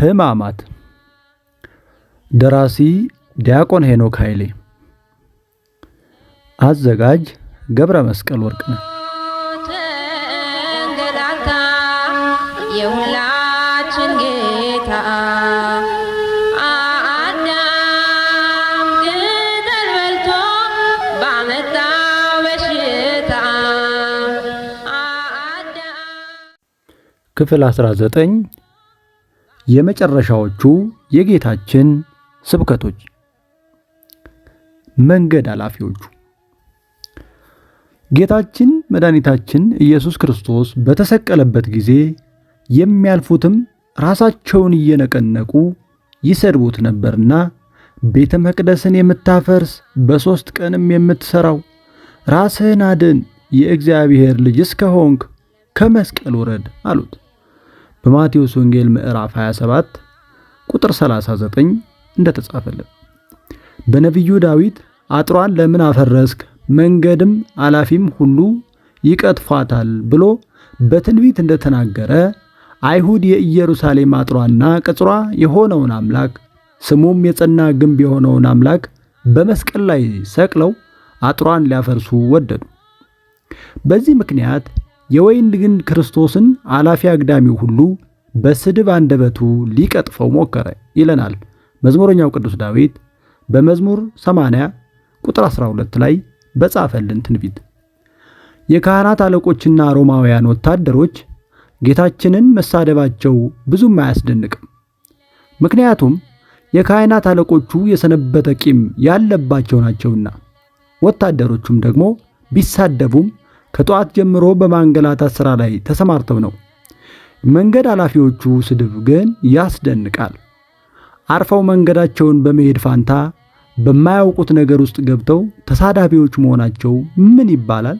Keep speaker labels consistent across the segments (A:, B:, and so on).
A: ሕማማት። ደራሲ ዲያቆን ሄኖክ ኃይሌ። አዘጋጅ ገብረ መስቀል ወርቅነህ።
B: ተንገላታ የሁላችን ጌታ አዳም ቅጠል በልቶ ባመጣው በሽታ።
A: ክፍል 19 የመጨረሻዎቹ የጌታችን ስብከቶች። መንገድ አላፊዎቹ። ጌታችን መድኃኒታችን ኢየሱስ ክርስቶስ በተሰቀለበት ጊዜ የሚያልፉትም ራሳቸውን እየነቀነቁ ይሰድቡት ነበርና ቤተ መቅደስን የምታፈርስ በ3 ቀንም የምትሰራው ራስህን አድን፣ የእግዚአብሔር ልጅ እስከሆንክ ከመስቀል ውረድ አሉት። በማቴዎስ ወንጌል ምዕራፍ 27 ቁጥር 39 እንደተጻፈለት። በነቢዩ ዳዊት አጥሯን ለምን አፈረስክ፣ መንገድም አላፊም ሁሉ ይቀጥፏታል ብሎ በትንቢት እንደተናገረ አይሁድ የኢየሩሳሌም አጥሯና ቅጽሯ የሆነውን አምላክ ስሙም የጸና ግንብ የሆነውን አምላክ በመስቀል ላይ ሰቅለው አጥሯን ሊያፈርሱ ወደዱ። በዚህ ምክንያት የወይን ግንድ ክርስቶስን አላፊ አግዳሚው ሁሉ በስድብ አንደበቱ ሊቀጥፈው ሞከረ ይለናል መዝሙረኛው ቅዱስ ዳዊት በመዝሙር 80 ቁጥር 12 ላይ በጻፈልን ትንቢት። የካህናት አለቆችና ሮማውያን ወታደሮች ጌታችንን መሳደባቸው ብዙም አያስደንቅም። ምክንያቱም የካህናት አለቆቹ የሰነበተ ቂም ያለባቸው ናቸውና፣ ወታደሮቹም ደግሞ ቢሳደቡም ከጠዋት ጀምሮ በማንገላታት ሥራ ላይ ተሰማርተው ነው። መንገድ አላፊዎቹ ስድብ ግን ያስደንቃል። አርፈው መንገዳቸውን በመሄድ ፋንታ በማያውቁት ነገር ውስጥ ገብተው ተሳዳቢዎች መሆናቸው ምን ይባላል?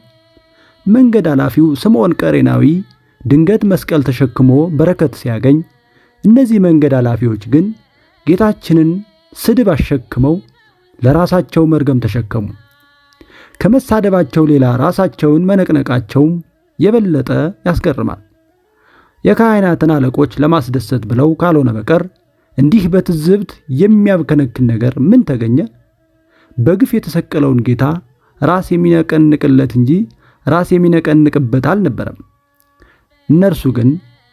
A: መንገድ አላፊው ስምዖን ቀሬናዊ ድንገት መስቀል ተሸክሞ በረከት ሲያገኝ፣ እነዚህ መንገድ አላፊዎች ግን ጌታችንን ስድብ አሸክመው ለራሳቸው መርገም ተሸከሙ። ከመሳደባቸው ሌላ ራሳቸውን መነቅነቃቸውም የበለጠ ያስገርማል። የካህናትን አለቆች ለማስደሰት ብለው ካልሆነ በቀር እንዲህ በትዝብት የሚያብከነክን ነገር ምን ተገኘ? በግፍ የተሰቀለውን ጌታ ራስ የሚነቀንቅለት እንጂ ራስ የሚነቀንቅበት አልነበረም። እነርሱ ግን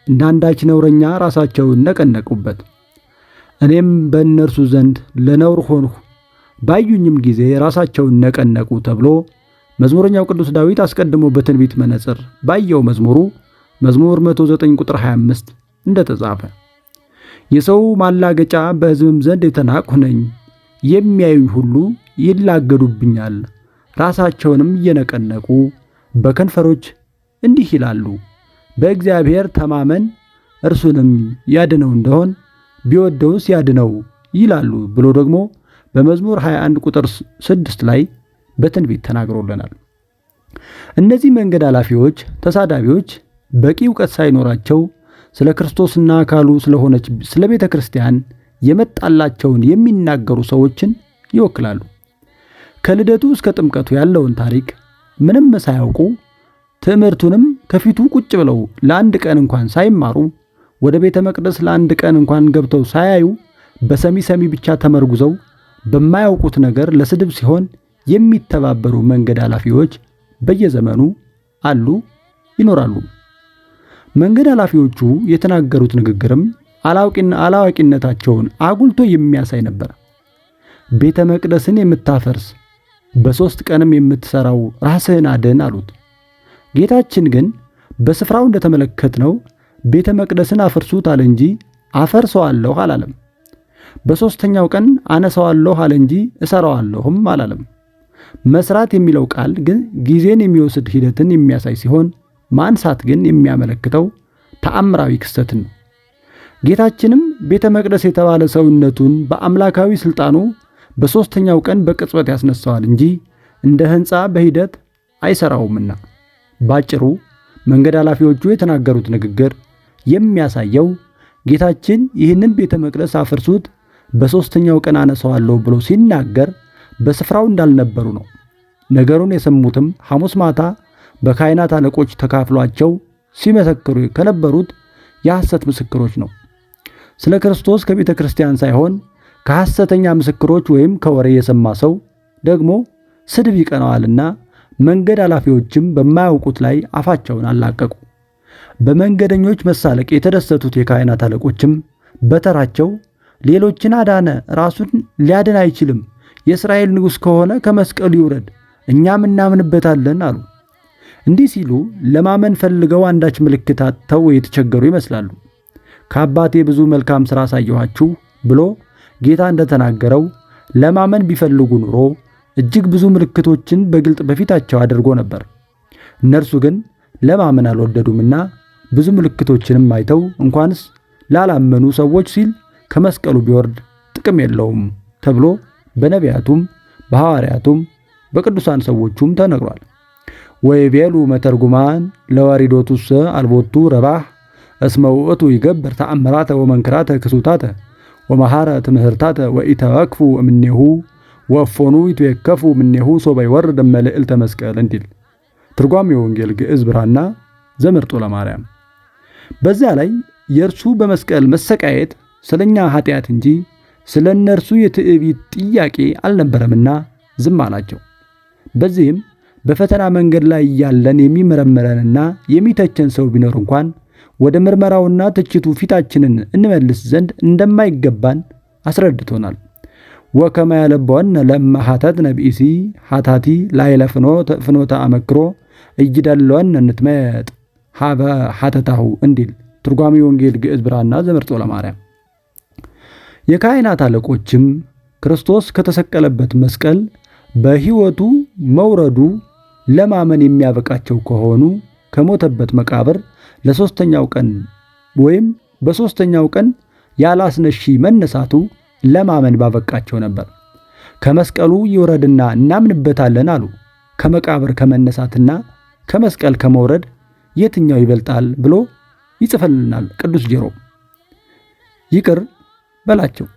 A: እንዳንዳች ነውረኛ ራሳቸውን ነቀነቁበት። እኔም በእነርሱ ዘንድ ለነውር ሆንሁ፣ ባዩኝም ጊዜ ራሳቸውን ነቀነቁ ተብሎ መዝሙረኛው ቅዱስ ዳዊት አስቀድሞ በትንቢት መነጽር ባየው መዝሙሩ መዝሙር 109 ቁጥር 25 እንደተጻፈ የሰው ማላገጫ በሕዝብም ዘንድ የተናቅሁ ነኝ፣ የሚያዩኝ ሁሉ ይላገዱብኛል፣ ራሳቸውንም እየነቀነቁ በከንፈሮች እንዲህ ይላሉ፣ በእግዚአብሔር ተማመን እርሱንም ያድነው እንደሆን ቢወደውስ ያድነው ይላሉ ብሎ ደግሞ በመዝሙር 21 ቁጥር 6 ላይ በትንቢት ተናግሮልናል። እነዚህ መንገድ አላፊዎች ተሳዳቢዎች በቂ ዕውቀት ሳይኖራቸው ስለ ክርስቶስና አካሉ ስለሆነች ስለ ቤተ ክርስቲያን የመጣላቸውን የሚናገሩ ሰዎችን ይወክላሉ። ከልደቱ እስከ ጥምቀቱ ያለውን ታሪክ ምንም ሳያውቁ ትምህርቱንም ከፊቱ ቁጭ ብለው ለአንድ ቀን እንኳን ሳይማሩ ወደ ቤተ መቅደስ ለአንድ ቀን እንኳን ገብተው ሳያዩ በሰሚ ብቻ ተመርጉዘው በማያውቁት ነገር ለስድብ ሲሆን የሚተባበሩ መንገድ አላፊዎች በየዘመኑ አሉ፣ ይኖራሉ። መንገድ አላፊዎቹ የተናገሩት ንግግርም አላዋቂነታቸውን አጉልቶ የሚያሳይ ነበር። ቤተ መቅደስን የምታፈርስ በ3 ቀንም የምትሰራው ራስህን አድን አሉት። ጌታችን ግን በስፍራው እንደተመለከትነው ቤተ መቅደስን አፍርሱት አለ እንጂ አፈርሰዋለሁ አላለም። በ3ኛው ቀን አነሳዋለሁ አለ እንጂ እሰራዋለሁም አላለም። መስራት የሚለው ቃል ግን ጊዜን የሚወስድ ሂደትን የሚያሳይ ሲሆን ማንሳት ግን የሚያመለክተው ተአምራዊ ክስተትን ነው። ጌታችንም ቤተ መቅደስ የተባለ ሰውነቱን በአምላካዊ ስልጣኑ በ3ኛው ቀን በቅጽበት ያስነሳዋል እንጂ እንደ ሕንፃ በሂደት አይሰራውምና። ባጭሩ መንገድ አላፊዎቹ የተናገሩት ንግግር የሚያሳየው ጌታችን ይህንን ቤተ መቅደስ አፍርሱት በ3ኛው ቀን አነሳዋለሁ ብሎ ሲናገር በስፍራው እንዳልነበሩ ነው። ነገሩን የሰሙትም ሐሙስ ማታ በካህናት አለቆች ተካፍሏቸው ሲመሰክሩ ከነበሩት የሐሰት ምስክሮች ነው። ስለ ክርስቶስ ከቤተ ክርስቲያን ሳይሆን ከሐሰተኛ ምስክሮች ወይም ከወሬ የሰማ ሰው ደግሞ ስድብ ይቀናዋልና መንገድ አላፊዎችም በማያውቁት ላይ አፋቸውን አላቀቁ። በመንገደኞች መሳለቅ የተደሰቱት የካህናት አለቆችም በተራቸው ሌሎችን አዳነ፣ ራሱን ሊያድን አይችልም፣ የእስራኤል ንጉሥ ከሆነ ከመስቀሉ ይውረድ፣ እኛም እናምንበታለን አሉ። እንዲህ ሲሉ ለማመን ፈልገው አንዳች ምልክት አጥተው የተቸገሩ ይመስላሉ። ከአባቴ ብዙ መልካም ሥራ አሳየኋችሁ ብሎ ጌታ እንደተናገረው ለማመን ቢፈልጉ ኑሮ እጅግ ብዙ ምልክቶችን በግልጥ በፊታቸው አድርጎ ነበር። እነርሱ ግን ለማመን አልወደዱምና ብዙ ምልክቶችንም አይተው እንኳንስ ላላመኑ ሰዎች ሲል ከመስቀሉ ቢወርድ ጥቅም የለውም ተብሎ በነቢያቱም በሐዋርያቱም በቅዱሳን ሰዎቹም ተነግሯል። ወይቤሉ መተርጉማን ለወሪዶቱሰ አልቦቱ ረባህ እስመ ውእቱ ይገብር ተአምራተ ወመንክራተ ክሱታተ ወመሐረ ትምህርታተ ወኢተወክፉ እምኔሁ ወፎኑ ይትወከፉ እምኔሁ ሶበ ይወርድ መልዕልተ መስቀል እንዲል ትርጓሜ ወንጌል ግዕዝ ብራና ዘመርጦ ለማርያም። በዚያ ላይ የእርሱ በመስቀል መሰቃየት ስለኛ ኃጢአት እንጂ ስለ እነርሱ የትዕቢት ጥያቄ አልነበረምና ዝም አላቸው። በዚህም በፈተና መንገድ ላይ ያለን የሚመረምረንና የሚተቸን ሰው ቢኖር እንኳን ወደ ምርመራውና ትችቱ ፊታችንን እንመልስ ዘንድ እንደማይገባን አስረድቶናል። ወከመ ያለበወነ ለማ ሐተትነ ብእሲ ሐታቲ ላዕለ ፍኖተ አመክሮ እይደለወነ ንትመጥ ሀበ ሐተታሁ እንዲል ትርጓሜ ወንጌል ግዕዝ ብራና ዘመርጦ ለማርያም። የካህናት አለቆችም ክርስቶስ ከተሰቀለበት መስቀል በሕይወቱ መውረዱ ለማመን የሚያበቃቸው ከሆኑ ከሞተበት መቃብር ለሶስተኛው ቀን ወይም በሶስተኛው ቀን ያላስነሺ መነሳቱ ለማመን ባበቃቸው ነበር። ከመስቀሉ ይውረድና እናምንበታለን አሉ። ከመቃብር ከመነሳትና ከመስቀል ከመውረድ የትኛው ይበልጣል ብሎ ይጽፈልናል ቅዱስ ጄሮም። ይቅር በላቸው።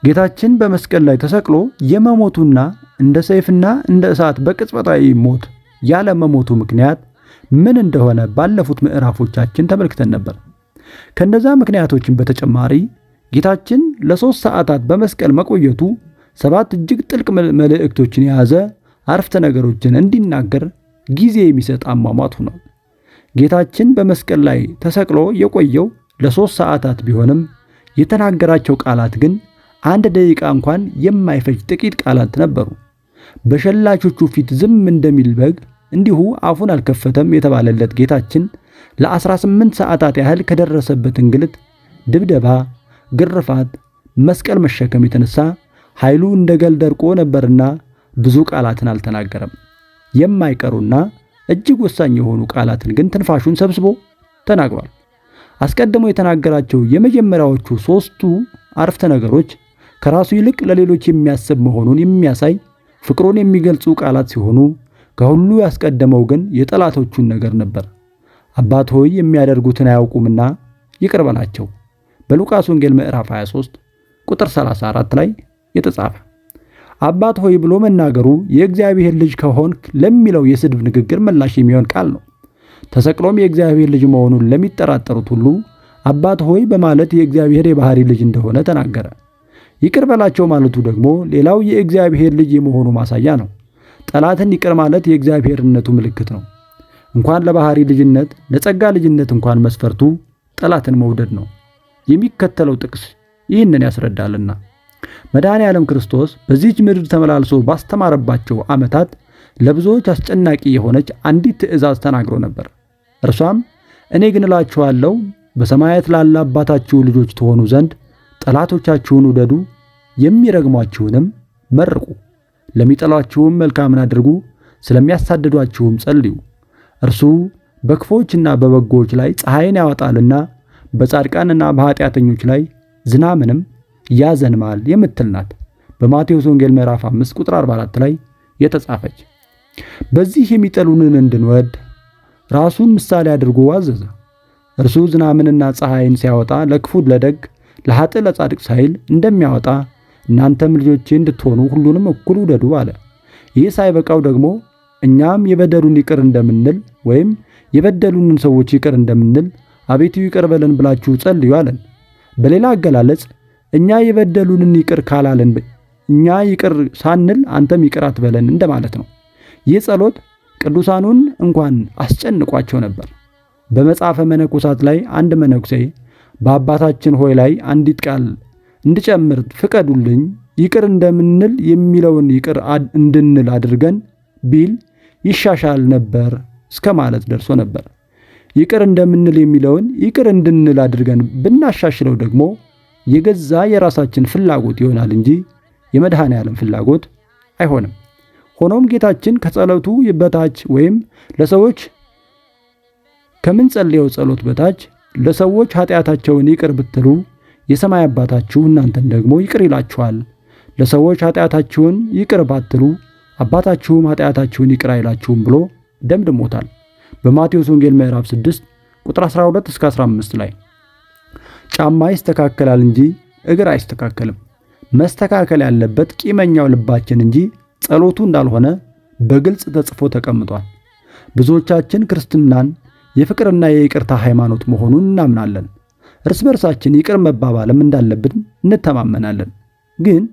A: ጌታችን በመስቀል ላይ ተሰቅሎ የመሞቱና እንደ ሰይፍና እንደ እሳት በቅጽበታዊ ሞት ያለ መሞቱ ምክንያት ምን እንደሆነ ባለፉት ምዕራፎቻችን ተመልክተን ነበር። ከነዛ ምክንያቶችን በተጨማሪ ጌታችን ለ3 ሰዓታት በመስቀል መቆየቱ 7 እጅግ ጥልቅ መልእክቶችን የያዘ አረፍተ ነገሮችን እንዲናገር ጊዜ የሚሰጥ አሟሟት ሆኗል። ጌታችን በመስቀል ላይ ተሰቅሎ የቆየው ለ3 ሰዓታት ቢሆንም የተናገራቸው ቃላት ግን 1 ደቂቃ እንኳን የማይፈጅ ጥቂት ቃላት ነበሩ። በሸላቾቹ ፊት ዝም እንደሚል በግ እንዲሁ አፉን አልከፈተም የተባለለት ጌታችን ለ18 ሰዓታት ያህል ከደረሰበት እንግልት፣ ድብደባ፣ ግርፋት፣ መስቀል መሸከም የተነሳ ኃይሉ እንደ ገል ደርቆ ነበርና ብዙ ቃላትን አልተናገረም። የማይቀሩና እጅግ ወሳኝ የሆኑ ቃላትን ግን ትንፋሹን ሰብስቦ ተናግሯል። አስቀድሞ የተናገራቸው የመጀመሪያዎቹ 3ቱ አረፍተ ነገሮች ከራሱ ይልቅ ለሌሎች የሚያስብ መሆኑን የሚያሳይ ፍቅሩን የሚገልጹ ቃላት ሲሆኑ ከሁሉ ያስቀደመው ግን የጠላቶቹን ነገር ነበር። አባት ሆይ የሚያደርጉትን አያውቁምና ይቅር በላቸው በሉቃስ ወንጌል ምዕራፍ 23 ቁጥር 34 ላይ የተጻፈ። አባት ሆይ ብሎ መናገሩ የእግዚአብሔር ልጅ ከሆንክ ለሚለው የስድብ ንግግር ምላሽ የሚሆን ቃል ነው። ተሰቅሎም የእግዚአብሔር ልጅ መሆኑን ለሚጠራጠሩት ሁሉ አባት ሆይ በማለት የእግዚአብሔር የባህሪ ልጅ እንደሆነ ተናገረ። ይቅር በላቸው ማለቱ ደግሞ ሌላው የእግዚአብሔር ልጅ የመሆኑ ማሳያ ነው። ጠላትን ይቅር ማለት የእግዚአብሔርነቱ ምልክት ነው። እንኳን ለባህሪ ልጅነት ለጸጋ ልጅነት እንኳን መስፈርቱ ጠላትን መውደድ ነው። የሚከተለው ጥቅስ ይህንን ያስረዳልና መድኃኔ ዓለም ክርስቶስ በዚህች ምድር ተመላልሶ ባስተማረባቸው ዓመታት ለብዙዎች አስጨናቂ የሆነች አንዲት ትእዛዝ ተናግሮ ነበር። እርሷም እኔ ግን እላችኋለሁ በሰማያት ላለ አባታችሁ ልጆች ትሆኑ ዘንድ ጠላቶቻችሁን ውደዱ፣ የሚረግሟችሁንም መርቁ፣ ለሚጠሏችሁም መልካምን አድርጉ፣ ስለሚያሳድዷችሁም ጸልዩ። እርሱ በክፎችና በበጎዎች ላይ ፀሐይን ያወጣልና በጻድቃንና በኃጢአተኞች ላይ ዝናምንም ያዘንማል የምትል ናት። በማቴዎስ ወንጌል ምዕራፍ 5 ቁጥር 44 ላይ የተጻፈች። በዚህ የሚጠሉንን እንድንወድ ራሱን ምሳሌ አድርጎ አዘዘ። እርሱ ዝናምንና ፀሐይን ሲያወጣ ለክፉ ለደግ ለኃጥእ ለጻድቅ ሳይል እንደሚያወጣ እናንተም ልጆቼ እንድትሆኑ ሁሉንም እኩል ውደዱ አለ። ይህ ሳይበቃው ደግሞ እኛም የበደሉን ይቅር እንደምንል ወይም የበደሉንን ሰዎች ይቅር እንደምንል አቤቱ ይቅር በለን ብላችሁ ጸልዩ አለን። በሌላ አገላለጽ እኛ የበደሉንን ይቅር ካላልን እኛ ይቅር ሳንል አንተም ይቅር አትበለን እንደማለት ነው። ይህ ጸሎት ቅዱሳኑን እንኳን አስጨንቋቸው ነበር። በመጽሐፈ መነኮሳት ላይ አንድ መነኩሴ በአባታችን ሆይ ላይ አንዲት ቃል እንድጨምር ፍቀዱልኝ፣ ይቅር እንደምንል የሚለውን ይቅር እንድንል አድርገን ቢል ይሻሻል ነበር እስከ ማለት ደርሶ ነበር። ይቅር እንደምንል የሚለውን ይቅር እንድንል አድርገን ብናሻሽለው ደግሞ የገዛ የራሳችን ፍላጎት ይሆናል እንጂ የመድኃኔ ዓለም ፍላጎት አይሆንም። ሆኖም ጌታችን ከጸሎቱ በታች ወይም ለሰዎች ከምንጸልየው ጸሎት በታች ለሰዎች ኃጢአታቸውን ይቅር ብትሉ የሰማይ አባታችሁ እናንተን ደግሞ ይቅር ይላችኋል፣ ለሰዎች ኃጢአታችሁን ይቅር ባትሉ አባታችሁም ኃጢአታችሁን ይቅር አይላችሁም ብሎ ደምድሞታል። በማቴዎስ ወንጌል ምዕራፍ 6 ቁጥር 12 እስከ 15 ላይ ጫማ ይስተካከላል እንጂ እግር አይስተካከልም። መስተካከል ያለበት ቂመኛው ልባችን እንጂ ጸሎቱ እንዳልሆነ በግልጽ ተጽፎ ተቀምጧል። ብዙዎቻችን ክርስትናን የፍቅርና የይቅርታ ሃይማኖት መሆኑን እናምናለን። እርስ በርሳችን ይቅር መባባልም እንዳለብን እንተማመናለን። ግን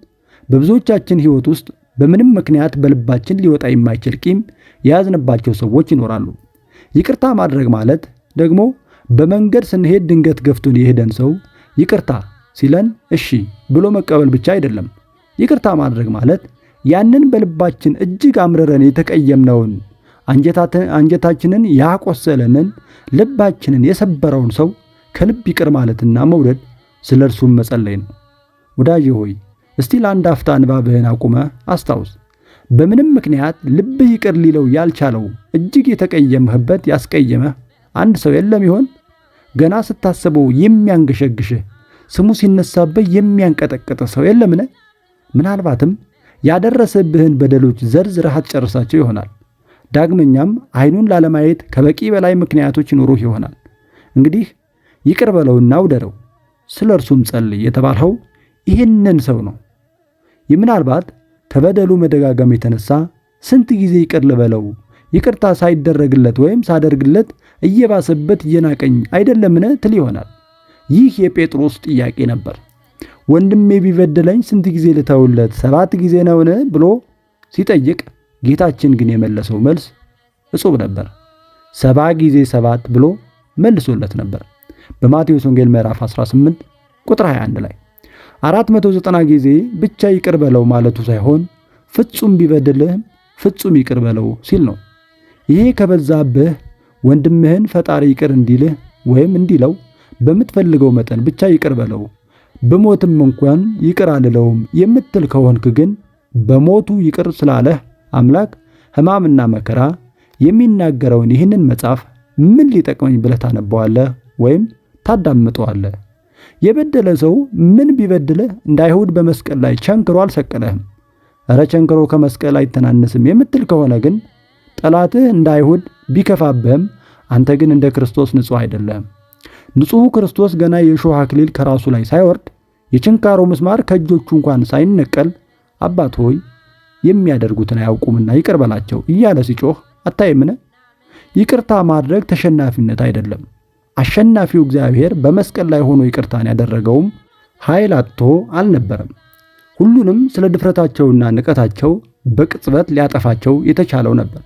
A: በብዙዎቻችን ሕይወት ውስጥ በምንም ምክንያት በልባችን ሊወጣ የማይችል ቂም የያዝንባቸው ሰዎች ይኖራሉ። ይቅርታ ማድረግ ማለት ደግሞ በመንገድ ስንሄድ ድንገት ገፍቶን የሄደን ሰው ይቅርታ ሲለን እሺ ብሎ መቀበል ብቻ አይደለም። ይቅርታ ማድረግ ማለት ያንን በልባችን እጅግ አምርረን የተቀየምነውን አንጀታችንን ያቆሰለንን ልባችንን የሰበረውን ሰው ከልብ ይቅር ማለትና መውደድ፣ ስለ እርሱም መጸለይ ነው። ወዳጄ ሆይ እስቲ ለአንድ አፍታ ንባብህን አቁመህ አስታውስ። በምንም ምክንያት ልብህ ይቅር ሊለው ያልቻለው እጅግ የተቀየምህበት ያስቀየመህ አንድ ሰው የለም ይሆን? ገና ስታስበው የሚያንገሸግሽህ ስሙ ሲነሳብህ የሚያንቀጠቅጥ ሰው የለምን? ምናልባትም ያደረሰብህን በደሎች ዘርዝረህ አትጨርሳቸው ይሆናል። ዳግመኛም ዓይኑን ላለማየት ከበቂ በላይ ምክንያቶች ይኖሩህ ይሆናል። እንግዲህ ይቅር በለውና ውደደው፣ ስለ እርሱም ጸልይ የተባልኸው ይህንን ሰው ነው። ምናልባት ከበደሉ መደጋገም የተነሳ ስንት ጊዜ ይቅር ልበለው፣ ይቅርታ ሳይደረግለት ወይም ሳደርግለት እየባሰበት እየናቀኝ አይደለምን ትል ይሆናል። ይህ የጴጥሮስ ጥያቄ ነበር። ወንድሜ ቢበድለኝ ስንት ጊዜ ልተውለት? 7 ጊዜ ነውን ብሎ ሲጠይቅ ጌታችን ግን የመለሰው መልስ እጹብ ነበር። 70 ጊዜ 7 ብሎ መልሶለት ነበር። በማቴዎስ ወንጌል ምዕራፍ 18 ቁጥር 21 ላይ 490 ጊዜ ብቻ ይቅር በለው ማለቱ ሳይሆን ፍጹም ቢበድልህም ፍጹም ይቅር በለው ሲል ነው። ይሄ ከበዛብህ ወንድምህን ፈጣሪ ይቅር እንዲልህ ወይም እንዲለው በምትፈልገው መጠን ብቻ ይቅር በለው፣ በሞትም እንኳን ይቅር አልለውም የምትል ከሆንክ ግን በሞቱ ይቅር ስላለህ አምላክ ሕማምና መከራ የሚናገረውን ይህንን መጽሐፍ ምን ሊጠቅመኝ ብለህ ታነበዋለህ ወይም ታዳምጠዋለህ? የበደለ ሰው ምን ቢበድልህ እንደ አይሁድ በመስቀል ላይ ቸንክሮ አልሰቀለህም። እረ ቸንክሮ ከመስቀል አይተናነስም የምትል ከሆነ ግን ጠላትህ እንደ አይሁድ ቢከፋብህም አንተ ግን እንደ ክርስቶስ ንጹሕ አይደለህም። ንጹሑ ክርስቶስ ገና የእሾህ አክሊል ከራሱ ላይ ሳይወርድ የችንካሩ ምስማር ከእጆቹ እንኳን ሳይነቀል አባት ሆይ የሚያደርጉትን አያውቁምና ይቅር በላቸው እያለ ሲጮህ አታይምን? ይቅርታ ማድረግ ተሸናፊነት አይደለም። አሸናፊው እግዚአብሔር በመስቀል ላይ ሆኖ ይቅርታን ያደረገውም ኃይል አጥቶ አልነበረም። ሁሉንም ስለ ድፍረታቸውና ንቀታቸው በቅጽበት ሊያጠፋቸው የተቻለው ነበር።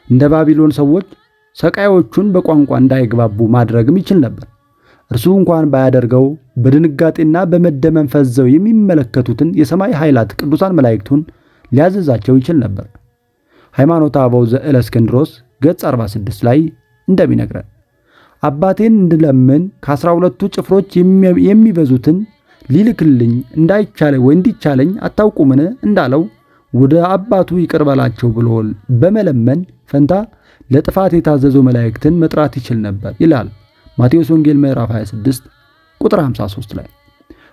A: እንደ ባቢሎን ሰዎች ሰቃዮቹን በቋንቋ እንዳይግባቡ ማድረግም ይችል ነበር። እርሱ እንኳን ባያደርገው በድንጋጤና በመደመም ፈዘው የሚመለከቱትን የሰማይ ኃይላት ቅዱሳን መላእክቱን ሊያዘዛቸው ይችል ነበር። ሃይማኖተ አበው ዘእለእስክንድሮስ ገጽ 46 ላይ እንደሚነግረን አባቴን እንድለምን ከ12ቱ ጭፍሮች የሚበዙትን ሊልክልኝ እንዳይቻለኝ ወይ እንዲቻለኝ አታውቁምን እንዳለው ወደ አባቱ ይቅር በላቸው ብሎ በመለመን ፈንታ ለጥፋት የታዘዙ መላእክትን መጥራት ይችል ነበር ይላል ማቴዎስ ወንጌል ምዕራፍ 26 ቁጥር 53 ላይ።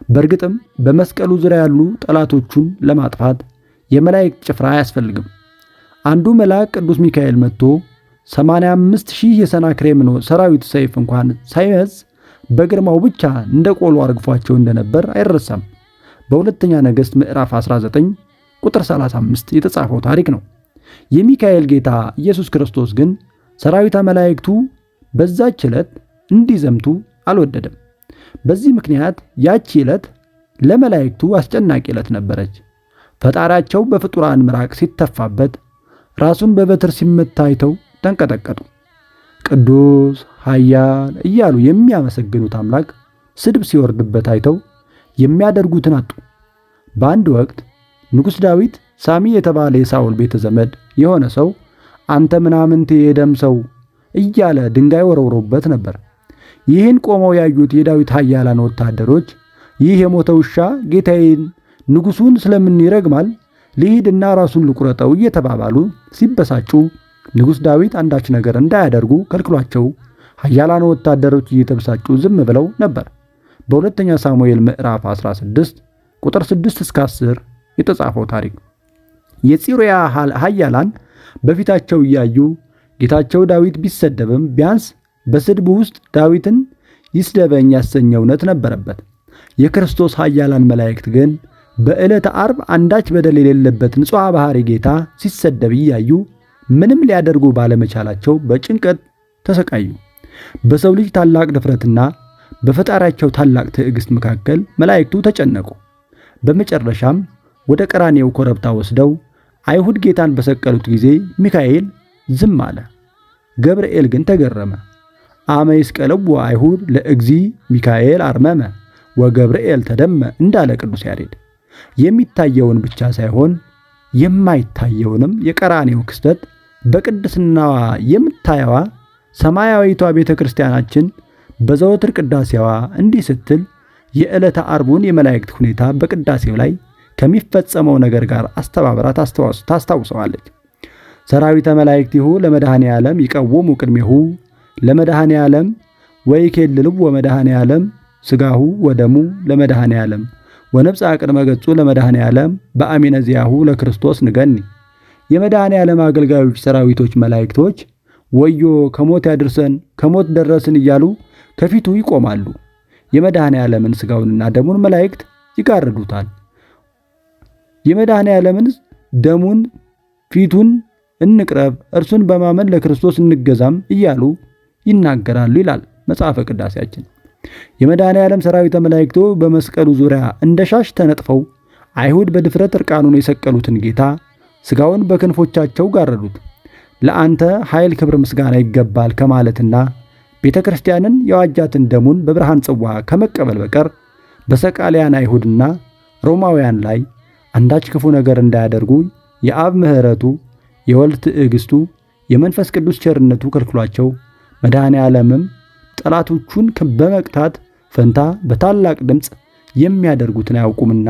A: በእርግጥም በመስቀሉ ዙሪያ ያሉ ጠላቶቹን ለማጥፋት የመላእክት ጭፍራ አያስፈልግም። አንዱ መልአክ ቅዱስ ሚካኤል መጥቶ 85,000 የሰናክሬም ሰራዊት ሰይፍ እንኳን ሳይመዝ በግርማው ብቻ እንደ ቆሎ አርግፏቸው እንደነበር አይረሳም። በሁለተኛ ነገሥት ምዕራፍ 19 ቁጥር 35 የተጻፈው ታሪክ ነው። የሚካኤል ጌታ ኢየሱስ ክርስቶስ ግን ሰራዊተ መላእክቱ በዛች ዕለት እንዲዘምቱ አልወደደም። በዚህ ምክንያት ያቺ ዕለት ለመላእክቱ አስጨናቂ ዕለት ነበረች። ፈጣሪያቸው በፍጡራን ምራቅ ሲተፋበት ራሱን በበትር ሲመታ አይተው ተንቀጠቀጡ። ቅዱስ ኃያል እያሉ የሚያመሰግኑት አምላክ ስድብ ሲወርድበት አይተው የሚያደርጉትን አጡ። በአንድ ወቅት ንጉሥ ዳዊት ሳሚ የተባለ የሳኦል ቤተ ዘመድ የሆነ ሰው አንተ ምናምንቴ የደም ሰው እያለ ድንጋይ ወረውሮበት ነበር። ይህን ቆመው ያዩት የዳዊት ኃያላን ወታደሮች ይህ የሞተ ውሻ ጌታዬን ንጉሡን ስለምን ይረግማል? ልሂድና ራሱን ልቁረጠው እየተባባሉ ሲበሳጩ ንጉሥ ዳዊት አንዳች ነገር እንዳያደርጉ ከልክሏቸው ኃያላን ወታደሮች እየተበሳጩ ዝም ብለው ነበር። በሁለተኛ ሳሙኤል ምዕራፍ 16 ቁጥር 6 እስከ 10 የተጻፈው ታሪክ። የጽሩያ ኃያላን በፊታቸው እያዩ ጌታቸው ዳዊት ቢሰደብም ቢያንስ በስድቡ ውስጥ ዳዊትን ይስደበኝ ያሰኘ እውነት ነበረበት። የክርስቶስ ኃያላን መላእክት ግን በዕለተ ዓርብ አንዳች በደል የሌለበት ንጹሕ ባሕሪ ጌታ ሲሰደብ እያዩ ምንም ሊያደርጉ ባለመቻላቸው በጭንቀት ተሰቃዩ። በሰው ልጅ ታላቅ ድፍረትና በፈጣሪያቸው ታላቅ ትዕግስት መካከል መላእክቱ ተጨነቁ። በመጨረሻም ወደ ቀራኔው ኮረብታ ወስደው አይሁድ ጌታን በሰቀሉት ጊዜ ሚካኤል ዝም አለ። ገብርኤል ግን ተገረመ። አመ ይስቀልዎ አይሁድ ለእግዚ ሚካኤል አርመመ ወገብርኤል ተደመ እንዳለ ቅዱስ ያሬድ። የሚታየውን ብቻ ሳይሆን የማይታየውንም የቀራኔው ክስተት በቅድስናዋ የምታየዋ ሰማያዊቷ ቤተ ክርስቲያናችን በዘወትር ቅዳሴዋ እንዲህ ስትል የዕለተ ዓርቡን የመላእክት ሁኔታ በቅዳሴው ላይ ከሚፈጸመው ነገር ጋር አስተባብራ ታስታውሰዋለች። ሰራዊተ መላእክቲሁ ለመድኃኔ ዓለም ይቀወሙ ቅድሜሁ ለመድኃኔ ዓለም ወይኬልልዎ ወመድኃኔ ዓለም ሥጋሁ ወደሙ ለመድኃኔ ዓለም ወነብፃ ቅድመ ገጹ ለመድኃኔ ዓለም በአሚነ ዚአሁ ለክርስቶስ ንገኒ። የመድኃኔ ዓለም አገልጋዮች ሰራዊቶች መላእክቶች ወዮ ከሞት ያድርሰን ከሞት ደረስን እያሉ ከፊቱ ይቆማሉ። የመድኃኔ ዓለምን ሥጋውንና ደሙን መላእክት ይጋርዱታል። የመድኃኔ ዓለምን ደሙን ፊቱን እንቅረብ እርሱን በማመን ለክርስቶስ እንገዛም እያሉ ይናገራሉ ይላል መጽሐፈ ቅዳሴያችን። የመድኃኔ ዓለም ሰራዊተ መላእክቱ በመስቀሉ ዙሪያ እንደ ሻሽ ተነጥፈው አይሁድ በድፍረት እርቃኑን የሰቀሉትን ጌታ ሥጋውን በክንፎቻቸው ጋረዱት። ለአንተ ኃይል፣ ክብር፣ ምስጋና ይገባል ከማለትና ቤተ ክርስቲያንን የዋጃትን ደሙን በብርሃን ጽዋ ከመቀበል በቀር በሰቃሊያን አይሁድና ሮማውያን ላይ አንዳች ክፉ ነገር እንዳያደርጉ የአብ ምሕረቱ፣ የወልድ ትዕግስቱ፣ የመንፈስ ቅዱስ ቸርነቱ ከልክሏቸው መድኃኔ ዓለምም ጠላቶቹን በመቅታት ፈንታ በታላቅ ድምፅ የሚያደርጉትን አያውቁምና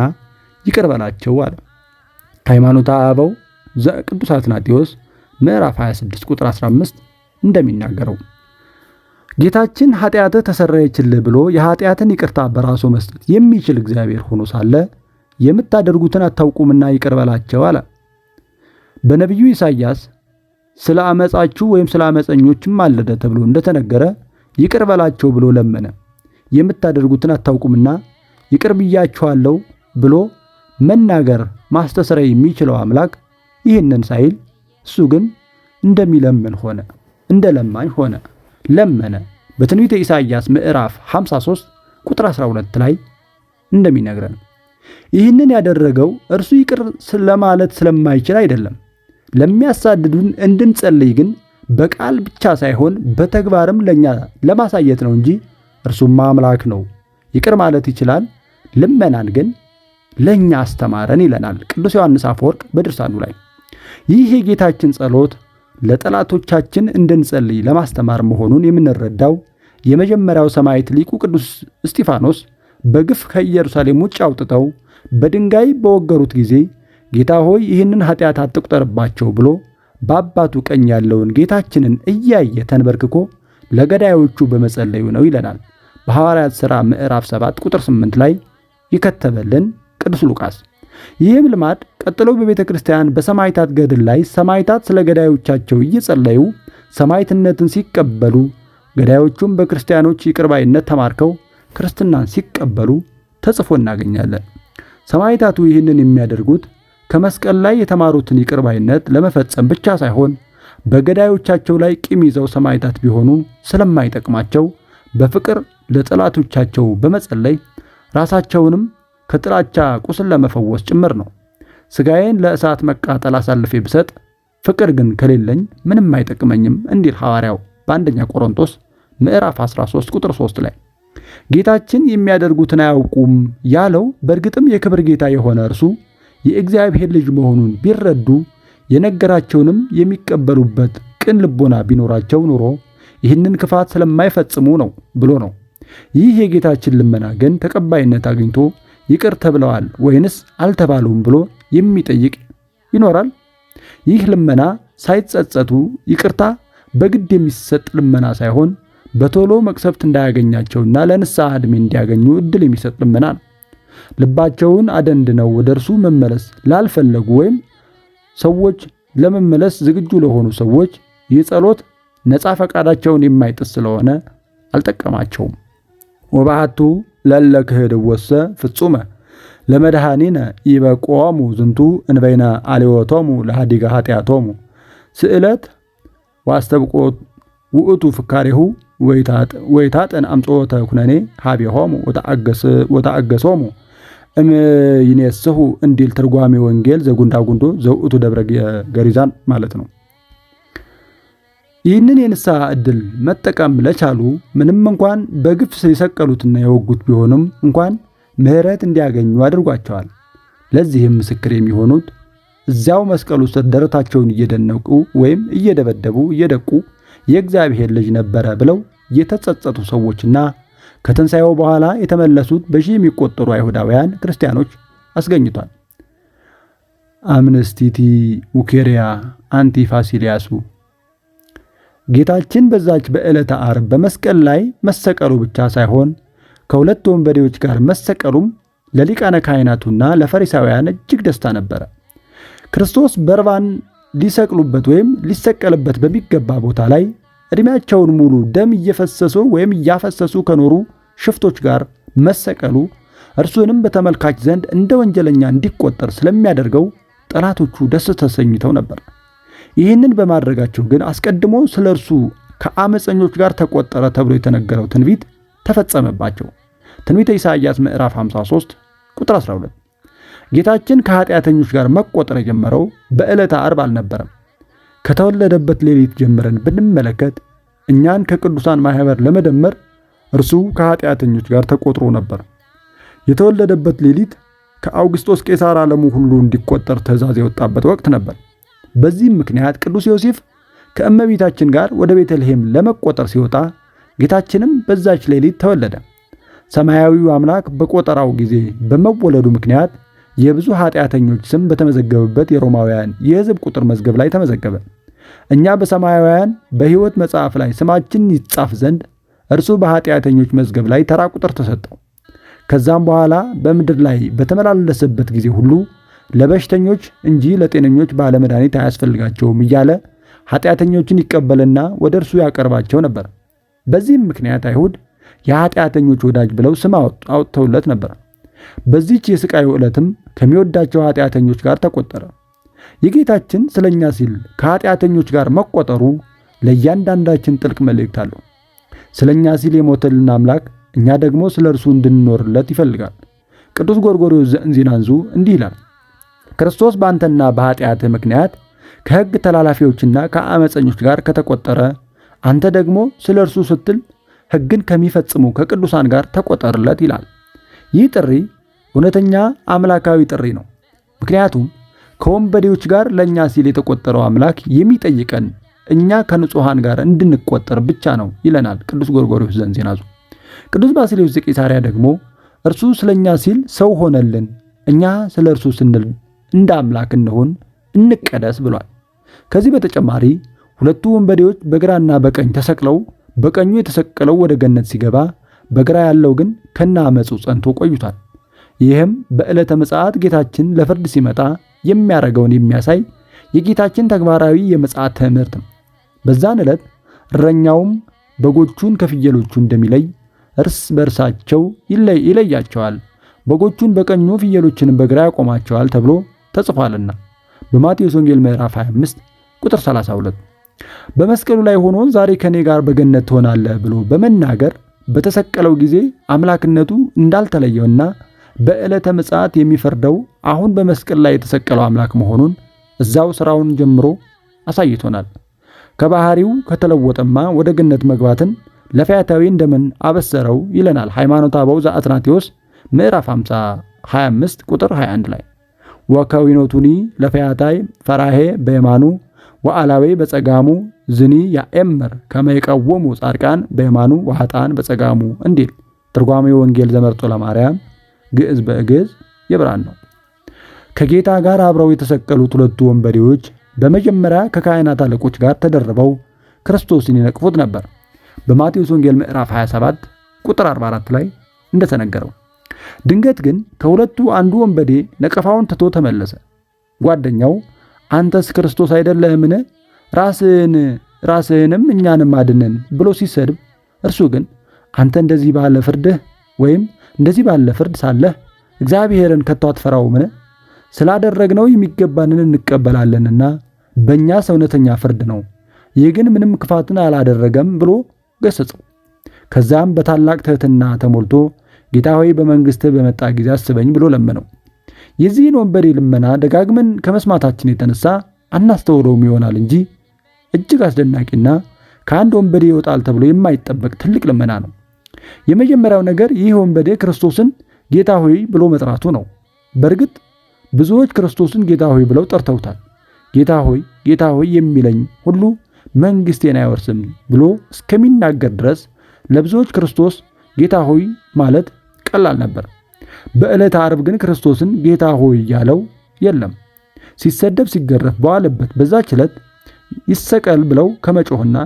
A: ይቅር በላቸው አለ። ሃይማኖተ አበው ዘቅዱስ አትናቴዎስ ምዕራፍ 26 ቁጥር 15 እንደሚናገረው ጌታችን ኃጢአትህ ተሰረየችልህ ብሎ የኃጢአትን ይቅርታ በራሱ መስጠት የሚችል እግዚአብሔር ሆኖ ሳለ የምታደርጉትን አታውቁምና ይቅር በላቸው አለ። በነቢዩ ኢሳይያስ ስለ አመጻችሁ ወይም ስለ አመፀኞችም ማለደ ተብሎ እንደተነገረ ይቅር በላቸው ብሎ ለመነ። የምታደርጉትን አታውቁምና ይቅር ብያችኋለሁ ብሎ መናገር ማስተሰረይ የሚችለው አምላክ ይህንን ሳይል እሱ ግን እንደሚለምን ሆነ፣ እንደ ለማኝ ሆነ፣ ለመነ። በትንቢተ ኢሳይያስ ምዕራፍ 53 ቁጥር 12 ላይ እንደሚነግረን ይህንን ያደረገው እርሱ ይቅር ለማለት ስለማይችል አይደለም። ለሚያሳድዱን እንድንጸልይ ግን በቃል ብቻ ሳይሆን በተግባርም ለኛ ለማሳየት ነው እንጂ እርሱማ አምላክ ነው፣ ይቅር ማለት ይችላል፣ ልመናን ግን ለኛ አስተማረን ይለናል ቅዱስ ዮሐንስ አፈወርቅ በድርሳኑ ላይ። ይህ የጌታችን ጸሎት ለጠላቶቻችን እንድንጸልይ ለማስተማር መሆኑን የምንረዳው የመጀመሪያው ሰማዕት ሊቁ ቅዱስ እስጢፋኖስ በግፍ ከኢየሩሳሌም ውጭ አውጥተው በድንጋይ በወገሩት ጊዜ ጌታ ሆይ ይህንን ኃጢአት አትቁጠርባቸው ብሎ በአባቱ ቀኝ ያለውን ጌታችንን እያየ ተንበርክኮ ለገዳዮቹ በመጸለዩ ነው ይለናል በሐዋርያት ሥራ ምዕራፍ 7 ቁጥር 8 ላይ ይከተበልን ቅዱስ ሉቃስ። ይህም ልማድ ቀጥሎ በቤተ ክርስቲያን በሰማዕታት ገድል ላይ ሰማዕታት ስለ ገዳዮቻቸው እየጸለዩ ሰማዕትነትን ሲቀበሉ፣ ገዳዮቹም በክርስቲያኖች ይቅርባይነት ተማርከው ክርስትናን ሲቀበሉ ተጽፎ እናገኛለን። ሰማዕታቱ ይህንን የሚያደርጉት ከመስቀል ላይ የተማሩትን ይቅርባይነት ለመፈጸም ብቻ ሳይሆን በገዳዮቻቸው ላይ ቂም ይዘው ሰማዕታት ቢሆኑ ስለማይጠቅማቸው በፍቅር ለጠላቶቻቸው በመጸለይ ራሳቸውንም ከጥላቻ ቁስል ለመፈወስ ጭምር ነው። ሥጋዬን ለእሳት መቃጠል አሳልፌ ብሰጥ ፍቅር ግን ከሌለኝ ምንም አይጠቅመኝም እንዲል ሐዋርያው በአንደኛ ቆሮንቶስ ምዕራፍ 13 ቁጥር 3 ላይ። ጌታችን የሚያደርጉትን አያውቁም ያለው በእርግጥም የክብር ጌታ የሆነ እርሱ የእግዚአብሔር ልጅ መሆኑን ቢረዱ የነገራቸውንም የሚቀበሉበት ቅን ልቦና ቢኖራቸው ኑሮ ይህንን ክፋት ስለማይፈጽሙ ነው ብሎ ነው። ይህ የጌታችን ልመና ግን ተቀባይነት አግኝቶ ይቅር ተብለዋል ወይንስ አልተባሉም ብሎ የሚጠይቅ ይኖራል? ይህ ልመና ሳይጸጸቱ ይቅርታ በግድ የሚሰጥ ልመና ሳይሆን በቶሎ መቅሰፍት እንዳያገኛቸውና ለንስሐ ዕድሜ እንዲያገኙ እድል የሚሰጥ ልመና ነው። ልባቸውን አደንድነው ወደ እርሱ መመለስ ላልፈለጉ ወይም ሰዎች ለመመለስ ዝግጁ ለሆኑ ሰዎች ይህ ጸሎት ነፃ ፈቃዳቸውን የማይጥስ ስለሆነ አልጠቀማቸውም። ወባሃቱ ለለ ክህድወሰ ፍጹመ ለመድኃኒነ ይበቆሙ ዝንቱ እንበይነ አልዮቶሙ ለሃዲገ ኃጢአቶሙ ስዕለት ዋስተብቆት ውእቱ ፍካሬሁ ወይታጠን አምጽኦተ ኩነኔ ሀቤሆሙ ወተአገሶሙ ይኔስሁ እንዲል ትርጓሜ ወንጌል ዘጉንዳጉንዶ ዘውእቱ ደብረ ገሪዛን ማለት ነው። ይህንን የንስሐ ዕድል መጠቀም ለቻሉ ምንም እንኳን በግፍ የሰቀሉትና የወጉት ቢሆንም እንኳን ምሕረት እንዲያገኙ አድርጓቸዋል። ለዚህም ምስክር የሚሆኑት እዚያው መስቀሉ ስር ደረታቸውን እየደነቁ ወይም እየደበደቡ እየደቁ የእግዚአብሔር ልጅ ነበረ ብለው የተጸጸቱ ሰዎችና ከትንሣኤው በኋላ የተመለሱት በሺህ የሚቆጠሩ አይሁዳውያን ክርስቲያኖች አስገኝቷል። አምነስቲቲ ሙኬሪያ አንቲ ፋሲሊያሱ ጌታችን በዛች በዕለተ ዓርብ በመስቀል ላይ መሰቀሉ ብቻ ሳይሆን ከሁለት ወንበዴዎች ጋር መሰቀሉም ለሊቃነ ካህናቱና ለፈሪሳውያን እጅግ ደስታ ነበረ። ክርስቶስ በርባን ሊሰቅሉበት ወይም ሊሰቀልበት በሚገባ ቦታ ላይ ዕድሜያቸውን ሙሉ ደም እየፈሰሱ ወይም እያፈሰሱ ከኖሩ ሽፍቶች ጋር መሰቀሉ እርሱንም በተመልካች ዘንድ እንደ ወንጀለኛ እንዲቆጠር ስለሚያደርገው ጠላቶቹ ደስ ተሰኝተው ነበር። ይህንን በማድረጋቸው ግን አስቀድሞ ስለ እርሱ ከአመፀኞች ጋር ተቆጠረ ተብሎ የተነገረው ትንቢት ተፈጸመባቸው። ትንቢተ ኢሳይያስ ምዕራፍ 53 ቁጥር 12። ጌታችን ከኃጢአተኞች ጋር መቆጠር የጀመረው በዕለተ ዓርብ አልነበረም። ከተወለደበት ሌሊት ጀምረን ብንመለከት እኛን ከቅዱሳን ማህበር ለመደመር እርሱ ከኃጢአተኞች ጋር ተቆጥሮ ነበር። የተወለደበት ሌሊት ከአውግስጦስ ቄሳር ዓለሙ ሁሉ እንዲቆጠር ትእዛዝ የወጣበት ወቅት ነበር። በዚህም ምክንያት ቅዱስ ዮሴፍ ከእመቤታችን ጋር ወደ ቤተልሔም ለመቆጠር ሲወጣ ጌታችንም በዛች ሌሊት ተወለደ። ሰማያዊው አምላክ በቆጠራው ጊዜ በመወለዱ ምክንያት የብዙ ኃጢአተኞች ስም በተመዘገበበት የሮማውያን የሕዝብ ቁጥር መዝገብ ላይ ተመዘገበ። እኛ በሰማያውያን በሕይወት መጽሐፍ ላይ ስማችን ይጻፍ ዘንድ እርሱ በኃጢአተኞች መዝገብ ላይ ተራ ቁጥር ተሰጠው። ከዛም በኋላ በምድር ላይ በተመላለሰበት ጊዜ ሁሉ ለበሽተኞች እንጂ ለጤነኞች ባለመድኃኒት አያስፈልጋቸውም እያለ ኃጢአተኞችን ይቀበልና ወደ እርሱ ያቀርባቸው ነበር። በዚህም ምክንያት አይሁድ የኃጢአተኞች ወዳጅ ብለው ስም አውጥተውለት ነበር። በዚህች የስቃዩ ዕለትም ከሚወዳቸው ኃጢአተኞች ጋር ተቆጠረ። የጌታችን ስለኛ ሲል ከኃጢአተኞች ጋር መቆጠሩ ለእያንዳንዳችን ጥልቅ መልእክት አለው። ስለኛ ሲል የሞተልን አምላክ እኛ ደግሞ ስለ እርሱ እንድንኖርለት ይፈልጋል። ቅዱስ ጎርጎርዮስ ዘእንዚናንዙ እንዲህ ይላል፣ ክርስቶስ በአንተና በኃጢአትህ ምክንያት ከሕግ ተላላፊዎችና ከአመፀኞች ጋር ከተቆጠረ አንተ ደግሞ ስለ እርሱ ስትል ሕግን ከሚፈጽሙ ከቅዱሳን ጋር ተቆጠርለት ይላል። ይህ ጥሪ እውነተኛ አምላካዊ ጥሪ ነው። ምክንያቱም ከወንበዴዎች ጋር ለእኛ ሲል የተቆጠረው አምላክ የሚጠይቀን እኛ ከንጹሐን ጋር እንድንቆጠር ብቻ ነው ይለናል ቅዱስ ጎርጎርዮስ ዘእንዚናዙ። ቅዱስ ባስልዮስ ዘቂሳርያ ደግሞ እርሱ ስለኛ ሲል ሰው ሆነልን፣ እኛ ስለ እርሱ ስንል እንደ አምላክ እንሆን እንቀደስ ብሏል። ከዚህ በተጨማሪ ሁለቱ ወንበዴዎች በግራና በቀኝ ተሰቅለው በቀኙ የተሰቀለው ወደ ገነት ሲገባ በግራ ያለው ግን ከነ አመፁ ጸንቶ ቆይቷል። ይህም በዕለተ ምጽአት ጌታችን ለፍርድ ሲመጣ የሚያደርገውን የሚያሳይ የጌታችን ተግባራዊ የምጽአት ትምህርት ነው። በዛን ዕለት እረኛውም በጎቹን ከፍየሎቹ እንደሚለይ እርስ በርሳቸው ይለያቸዋል፣ በጎቹን በቀኙ ፍየሎችንም በግራ ያቆማቸዋል ተብሎ ተጽፏልና በማቴዎስ ወንጌል ምዕራፍ 25 ቁጥር 32። በመስቀሉ ላይ ሆኖ ዛሬ ከኔ ጋር በገነት ትሆናለህ ብሎ በመናገር በተሰቀለው ጊዜ አምላክነቱ እንዳልተለየውና በዕለተ ምጽአት የሚፈርደው አሁን በመስቀል ላይ የተሰቀለው አምላክ መሆኑን እዛው ስራውን ጀምሮ አሳይቶናል። ከባህሪው ከተለወጠማ ወደ ገነት መግባትን ለፈያታዊ እንደምን አበሰረው ይለናል ሃይማኖተ አበው ዘአትናቴዎስ ምዕራፍ 25 ቁጥር 21 ላይ ወከዊኖቱኒ ለፈያታይ ፈራሄ በየማኑ ወአላዌ በጸጋሙ ዝኒ ያኤምር ከመይቀወሙ ጻድቃን በየማኑ ወኃጥአን በጸጋሙ እንዲል ትርጓሜ ወንጌል ዘመርጦ ለማርያም ግዕዝ በግዕዝ የብራን ነው። ከጌታ ጋር አብረው የተሰቀሉት ሁለቱ ወንበዴዎች በመጀመሪያ ከካህናት አለቆች ጋር ተደርበው ክርስቶስን ይነቅፉት ነበር። በማቴዎስ ወንጌል ምዕራፍ 27 ቁጥር 44 ላይ እንደተነገረው። ድንገት ግን ከሁለቱ አንዱ ወንበዴ ነቀፋውን ትቶ ተመለሰ። ጓደኛው አንተስ ክርስቶስ አይደለህምን? ራስህንም እኛንም አድነን ብሎ ሲሰድብ፣ እርሱ ግን አንተ እንደዚህ ባለ ፍርድ ሳለህ እግዚአብሔርን ከቶ አትፈራውምን? ስላደረግነው የሚገባንን እንቀበላለንና በእኛስ እውነተኛ ፍርድ ነው። ይህ ግን ምንም ክፋትን አላደረገም ብሎ ገሰጸው። ከዛም በታላቅ ትሕትና ተሞልቶ ጌታ ሆይ በመንግሥትህ በመጣ ጊዜ አስበኝ ብሎ ለመነው። የዚህን ወንበዴ ልመና ደጋግመን ከመስማታችን የተነሳ አናስተውለውም ይሆናል እንጂ እጅግ አስደናቂና ከአንድ ወንበዴ ይወጣል ተብሎ የማይጠበቅ ትልቅ ልመና ነው። የመጀመሪያው ነገር ይህ ወንበዴ ክርስቶስን ጌታ ሆይ ብሎ መጥራቱ ነው። በእርግጥ ብዙዎች ክርስቶስን ጌታ ሆይ ብለው ጠርተውታል። ጌታ ሆይ የሚለኝ ሁሉ መንግሥቴን አይወርስም ብሎ እስከሚናገር ድረስ ለብዙዎች ክርስቶስ ጌታ ሆይ ማለት ቀላል ነበር። በዕለተ ዓርብ ግን ክርስቶስን ጌታ ሆይ ያለው የለም። ሲሰደብ ሲገረፍ በዋለበት በዛች ዕለት ይሰቀል ብለው ከመጮህና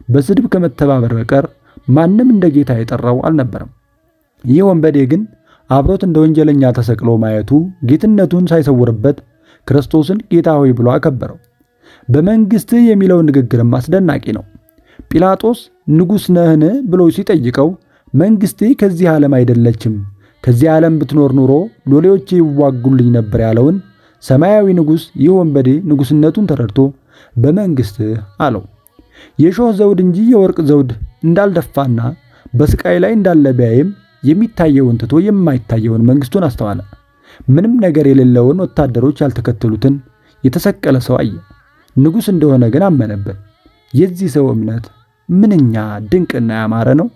A: በስድብ ከመተባበር በቀር ማንም እንደ ጌታ የጠራው አልነበረም። ይህ ወንበዴ ግን አብሮት እንደ ወንጀለኛ ተሰቅሎ ማየቱ ጌትነቱን ሳይሰውርበት ክርስቶስን ጌታ ሆይ ብሎ አከበረው። በመንግሥትህ የሚለው ንግግርም አስደናቂ ነው። ጲላጦስ ንጉሥ ነህን ብሎ ሲጠይቀው መንግሥቴ ከዚህ ዓለም አይደለችም፣ ከዚህ ዓለም ብትኖር ኑሮ ሎሌዎቼ ይዋጉልኝ ነበር ያለውን ሰማያዊ ንጉሥ ይህ ወንበዴ ንጉሥነቱን ተረድቶ በመንግሥትህ አለው። የሾህ ዘውድ እንጂ የወርቅ ዘውድ እንዳልደፋና በስቃይ ላይ እንዳለ ቢያይም የሚታየውን ትቶ የማይታየውን መንግሥቱን አስተዋለ። ምንም ነገር የሌለውን ወታደሮች ያልተከተሉትን የተሰቀለ ሰው አየ። ንጉሥ እንደሆነ ግን አመነበት። የዚህ ሰው እምነት ምንኛ ድንቅና ያማረ ነው!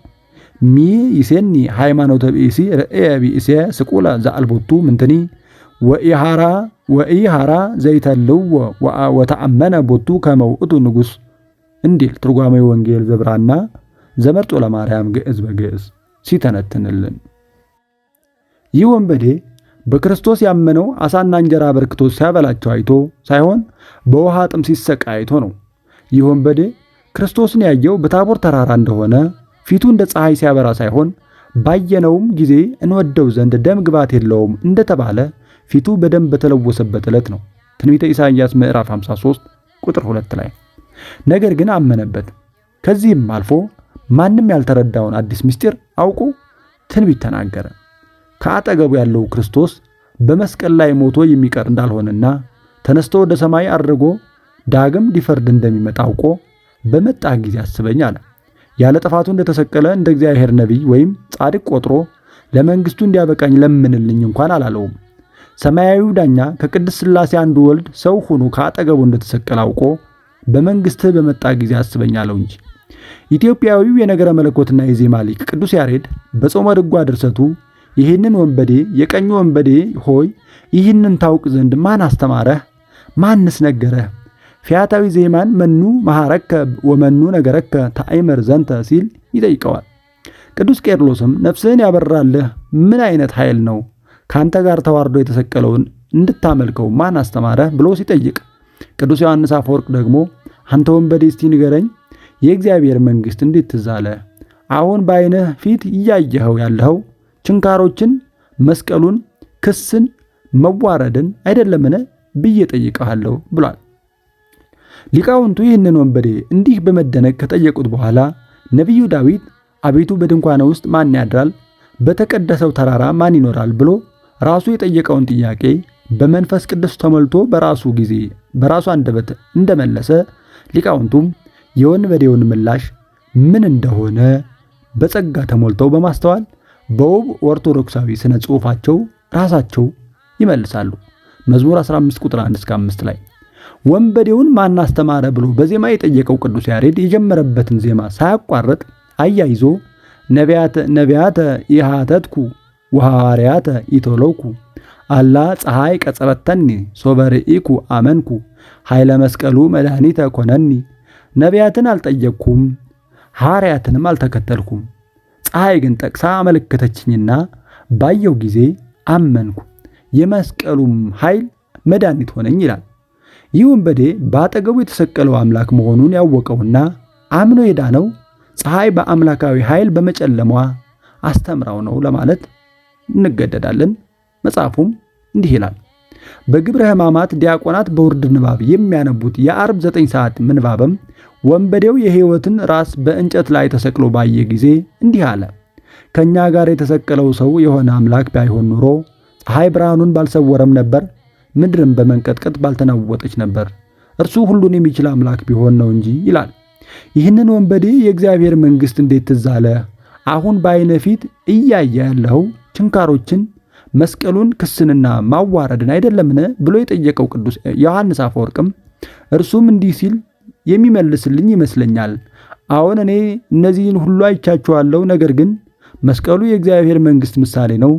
A: ሚ ይሴኒ ሃይማኖተ ብእሲ ርእየ ብእሴ ስቁለ ዘአልቦቱ ምንትኒ ወኢሃራ ዘይተልዎ ወተአመነ ቦቱ ከመ ውእቱ ንጉሥ እንዲል ትርጓሜ ወንጌል ዘብራና ዘመርጦ ለማርያም ግዕዝ በግዕዝ ሲተነትንልን። ይህ ወንበዴ በክርስቶስ ያመነው አሳና እንጀራ በርክቶ ሲያበላቸው አይቶ ሳይሆን በውሃ ጥም ሲሰቃይ አይቶ ነው። ይህ ወንበዴ ክርስቶስን ያየው በታቦር ተራራ እንደሆነ ፊቱ እንደ ፀሐይ ሲያበራ ሳይሆን ባየነውም ጊዜ እንወደው ዘንድ ደም ግባት የለውም እንደተባለ ፊቱ በደም በተለወሰበት ዕለት ነው። ትንቢተ ኢሳይያስ ምዕራፍ 53 ቁጥር 2 ላይ። ነገር ግን አመነበት። ከዚህም አልፎ ማንም ያልተረዳውን አዲስ ምስጢር አውቆ ትንቢት ተናገረ። ከአጠገቡ ያለው ክርስቶስ በመስቀል ላይ ሞቶ የሚቀር እንዳልሆነና ተነስቶ ወደ ሰማይ አድርጎ ዳግም ሊፈርድ እንደሚመጣ አውቆ በመጣ ጊዜ አስበኝ አለ። ያለ ጥፋቱ እንደተሰቀለ እንደ እግዚአብሔር ነቢይ ወይም ጻድቅ ቆጥሮ ለመንግስቱ እንዲያበቃኝ ለምንልኝ እንኳን አላለውም። ሰማያዊው ዳኛ ከቅድስት ሥላሴ አንዱ ወልድ ሰው ሆኖ ከአጠገቡ እንደተሰቀለ አውቆ በመንግስትህ በመጣ ጊዜ አስበኝ አለው እንጂ። ኢትዮጵያዊው የነገረ መለኮትና የዜማ ሊቅ ቅዱስ ያሬድ በጾመ ድጓ ድርሰቱ ይህንን ወንበዴ የቀኝ ወንበዴ ሆይ ይህንን ታውቅ ዘንድ ማን አስተማረህ? ማንስ ነገረህ? ፊያታዊ ዜማን መኑ መሐረከ ወመኑ ነገረከ ተአይመር ዘንተ ሲል ይጠይቀዋል። ቅዱስ ቄርሎስም ነፍስህን ያበራልህ ምን አይነት ኃይል ነው? ካንተ ጋር ተዋርዶ የተሰቀለውን እንድታመልከው ማን አስተማረህ ብሎ ሲጠይቅ፣ ቅዱስ ዮሐንስ አፈወርቅ ደግሞ አንተ ወንበዴ እስቲ ንገረኝ፣ የእግዚአብሔር መንግሥት እንዴት ትዝ አለህ? አሁን በዓይንህ ፊት እያየኸው ያለኸው ችንካሮችን፣ መስቀሉን፣ ክስን፣ መዋረድን አይደለምን ብዬ ጠይቀሃለሁ ብሏል። ሊቃውንቱ ይህንን ወንበዴ እንዲህ በመደነቅ ከጠየቁት በኋላ ነቢዩ ዳዊት አቤቱ በድንኳን ውስጥ ማን ያድራል? በተቀደሰው ተራራ ማን ይኖራል? ብሎ ራሱ የጠየቀውን ጥያቄ በመንፈስ ቅዱስ ተሞልቶ በራሱ ጊዜ በራሱ አንደበት እንደመለሰ ሊቃውንቱም የወንበዴውን ምላሽ ምን እንደሆነ በጸጋ ተሞልተው በማስተዋል በውብ ኦርቶዶክሳዊ ስነ ጽሑፋቸው ራሳቸው ይመልሳሉ። መዝሙር 15 ቁጥር 1 እስከ 5 ላይ ወንበዴውን ማን አስተማረ ብሎ በዜማ የጠየቀው ቅዱስ ያሬድ የጀመረበትን ዜማ ሳያቋርጥ አያይዞ ነቢያተ ኢሃተትኩ ወሐዋርያተ ኢቶሎኩ አላ ፀሐይ ቀጸበተኒ ሶበርኢኩ አመንኩ ኃይለ መስቀሉ መድኃኒተ ኮነኒ። ነቢያትን አልጠየቅኩም፣ ሐዋርያትንም አልተከተልኩም፣ ፀሐይ ግን ጠቅሳ አመለከተችኝና ባየው ጊዜ አመንኩ፣ የመስቀሉም ኃይል መድኃኒት ሆነኝ ይላል። ይህ ወንበዴ በአጠገቡ የተሰቀለው አምላክ መሆኑን ያወቀውና አምኖ የዳነው ፀሐይ በአምላካዊ ኃይል በመጨለሟ አስተምራው ነው ለማለት እንገደዳለን። መጽሐፉም እንዲህ ይላል። በግብረ ሕማማት ዲያቆናት በውርድ ንባብ የሚያነቡት የዓርብ 9 ሰዓት ምንባብም ወንበዴው የሕይወትን ራስ በእንጨት ላይ ተሰቅሎ ባየ ጊዜ እንዲህ አለ። ከእኛ ጋር የተሰቀለው ሰው የሆነ አምላክ ባይሆን ኑሮ ፀሐይ ብርሃኑን ባልሰወረም ነበር፣ ምድርም በመንቀጥቀጥ ባልተናወጠች ነበር። እርሱ ሁሉን የሚችል አምላክ ቢሆን ነው እንጂ ይላል። ይህንን ወንበዴ የእግዚአብሔር መንግሥት እንዴት ትዝ አለ? አሁን በዓይነ ፊት እያየ ያለው ችንካሮችን፣ መስቀሉን፣ ክስንና ማዋረድን አይደለምን ብሎ የጠየቀው ቅዱስ ዮሐንስ አፈወርቅም እርሱም እንዲህ ሲል የሚመልስልኝ ይመስለኛል። አሁን እኔ እነዚህን ሁሉ አይቻቸዋለሁ፣ ነገር ግን መስቀሉ የእግዚአብሔር መንግሥት ምሳሌ ነው።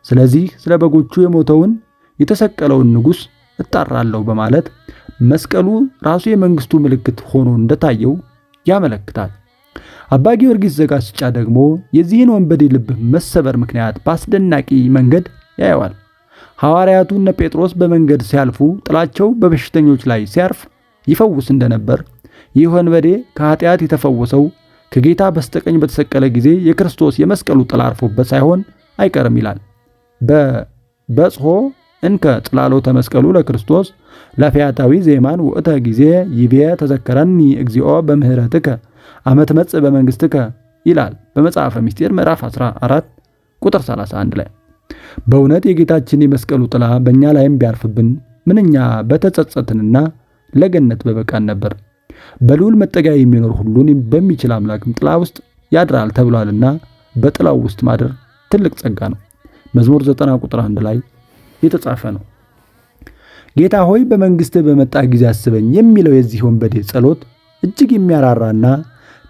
A: ስለዚህ ስለ በጎቹ የሞተውን የተሰቀለውን ንጉሥ እጣራለሁ በማለት መስቀሉ ራሱ የመንግሥቱ ምልክት ሆኖ እንደታየው ያመለክታል። አባ ጊዮርጊስ ዘጋስጫ ደግሞ የዚህን ወንበዴ ልብ መሰበር ምክንያት በአስደናቂ መንገድ ያየዋል። ሐዋርያቱ እነ ጴጥሮስ በመንገድ ሲያልፉ ጥላቸው በበሽተኞች ላይ ሲያርፍ ይፈውስ እንደነበር ይህ ወንበዴ ከኃጢአት የተፈወሰው ከጌታ በስተቀኝ በተሰቀለ ጊዜ የክርስቶስ የመስቀሉ ጥላ አርፎበት ሳይሆን አይቀርም ይላል። በጽሖ እንከ ጽላሎተ መስቀሉ ለክርስቶስ ለፈያታዊ ዜማን ወእተ ጊዜ ይቤ ተዘከረኒ እግዚኦ በምህረትከ አመ ትመጽእ በመንግሥትከ ይላል በመጽሐፈ ምስጢር ምዕራፍ 14 ቁጥር 31 ላይ። በእውነት የጌታችን የመስቀሉ ጥላ በእኛ ላይም ቢያርፍብን ምንኛ በተጸጸትንና ለገነት በበቃን ነበር። በልዑል መጠጊያ የሚኖር ሁሉን በሚችል አምላክም ጥላ ውስጥ ያድራል ተብሏልና በጥላው ውስጥ ማደር ትልቅ ጸጋ ነው። መዝሙር 90 ቁጥር 1 ላይ የተጻፈ ነው። ጌታ ሆይ በመንግሥትህ በመጣ ጊዜ አስበኝ የሚለው የዚህ ወንበዴ ጸሎት እጅግ የሚያራራና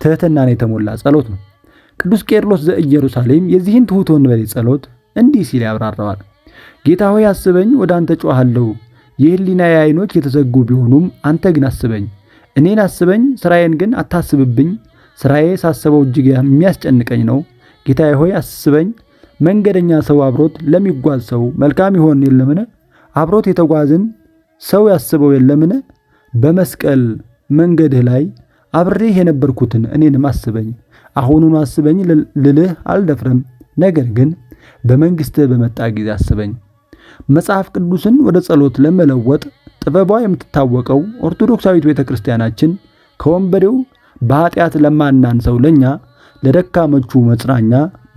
A: ትሕትናን የተሞላ ጸሎት ነው። ቅዱስ ቄርሎስ ዘኢየሩሳሌም የዚህን ትሑት ወንበዴ ጸሎት እንዲህ ሲል ያብራራዋል። ጌታ ሆይ አስበኝ፣ ወደ አንተ ጮኻለሁ። የሕሊናዬ ዓይኖች የተዘጉ ቢሆኑም አንተ ግን አስበኝ። እኔን አስበኝ፣ ሥራዬን ግን አታስብብኝ። ሥራዬ ሳስበው እጅግ የሚያስጨንቀኝ ነው። ጌታዬ ሆይ አስበኝ። መንገደኛ ሰው አብሮት ለሚጓዝ ሰው መልካም ይሆን የለምን? አብሮት የተጓዝን ሰው ያስበው የለምን? በመስቀል መንገድህ ላይ አብሬህ የነበርኩትን እኔንም አስበኝ። አሁኑን አስበኝ ልልህ አልደፍርም፣ ነገር ግን በመንግሥትህ በመጣ ጊዜ አስበኝ። መጽሐፍ ቅዱስን ወደ ጸሎት ለመለወጥ ጥበቧ የምትታወቀው ኦርቶዶክሳዊት ቤተ ክርስቲያናችን ከወንበዴው በኃጢአት ለማናን ሰው ለኛ ለደካሞቹ መጽናኛ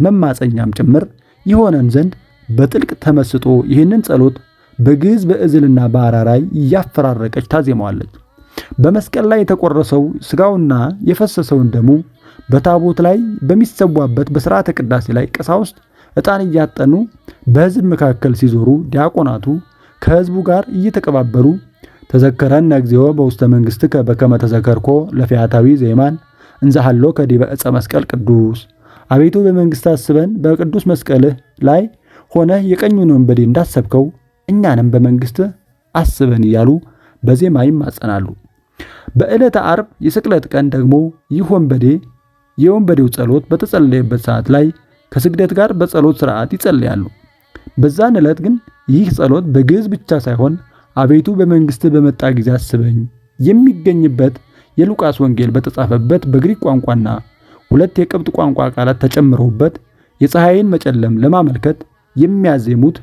A: መማፀኛም ጭምር ይሆነን ዘንድ በጥልቅ ተመስጦ ይህንን ጸሎት በግዕዝ በእዝልና በአራራይ እያፈራረቀች ታዜመዋለች። በመስቀል ላይ የተቆረሰው ሥጋውና የፈሰሰውን ደሙ በታቦት ላይ በሚሰዋበት በሥርዓተ ቅዳሴ ላይ ቀሳውስት ዕጣን እያጠኑ በሕዝብ መካከል ሲዞሩ ዲያቆናቱ ከሕዝቡ ጋር እየተቀባበሉ ተዘከረነ እግዚኦ በውስተ መንግሥትከ በከመ ተዘከርኮ ለፈያታዊ ዜማን እንዘሃሎ ከዲበ ዕፀ መስቀል ቅዱስ፣ አቤቱ በመንግሥት አስበን በቅዱስ መስቀልህ ላይ ሆነህ የቀኙን ወንበዴ እንዳሰብከው እኛንም በመንግሥትህ አስበን እያሉ በዜማ ይማጸናሉ። በዕለተ ዓርብ የስቅለት ቀን ደግሞ ይህ ወንበዴ የወንበዴው ጸሎት በተጸለየበት ሰዓት ላይ ከስግደት ጋር በጸሎት ሥርዓት ይጸልያሉ። በዛን ዕለት ግን ይህ ጸሎት በግዕዝ ብቻ ሳይሆን አቤቱ በመንግሥትህ በመጣ ጊዜ አስበኝ የሚገኝበት የሉቃስ ወንጌል በተጻፈበት በግሪክ ቋንቋና 2 የቅብጥ ቋንቋ ቃላት ተጨምረውበት የፀሐይን መጨለም ለማመልከት የሚያዜሙት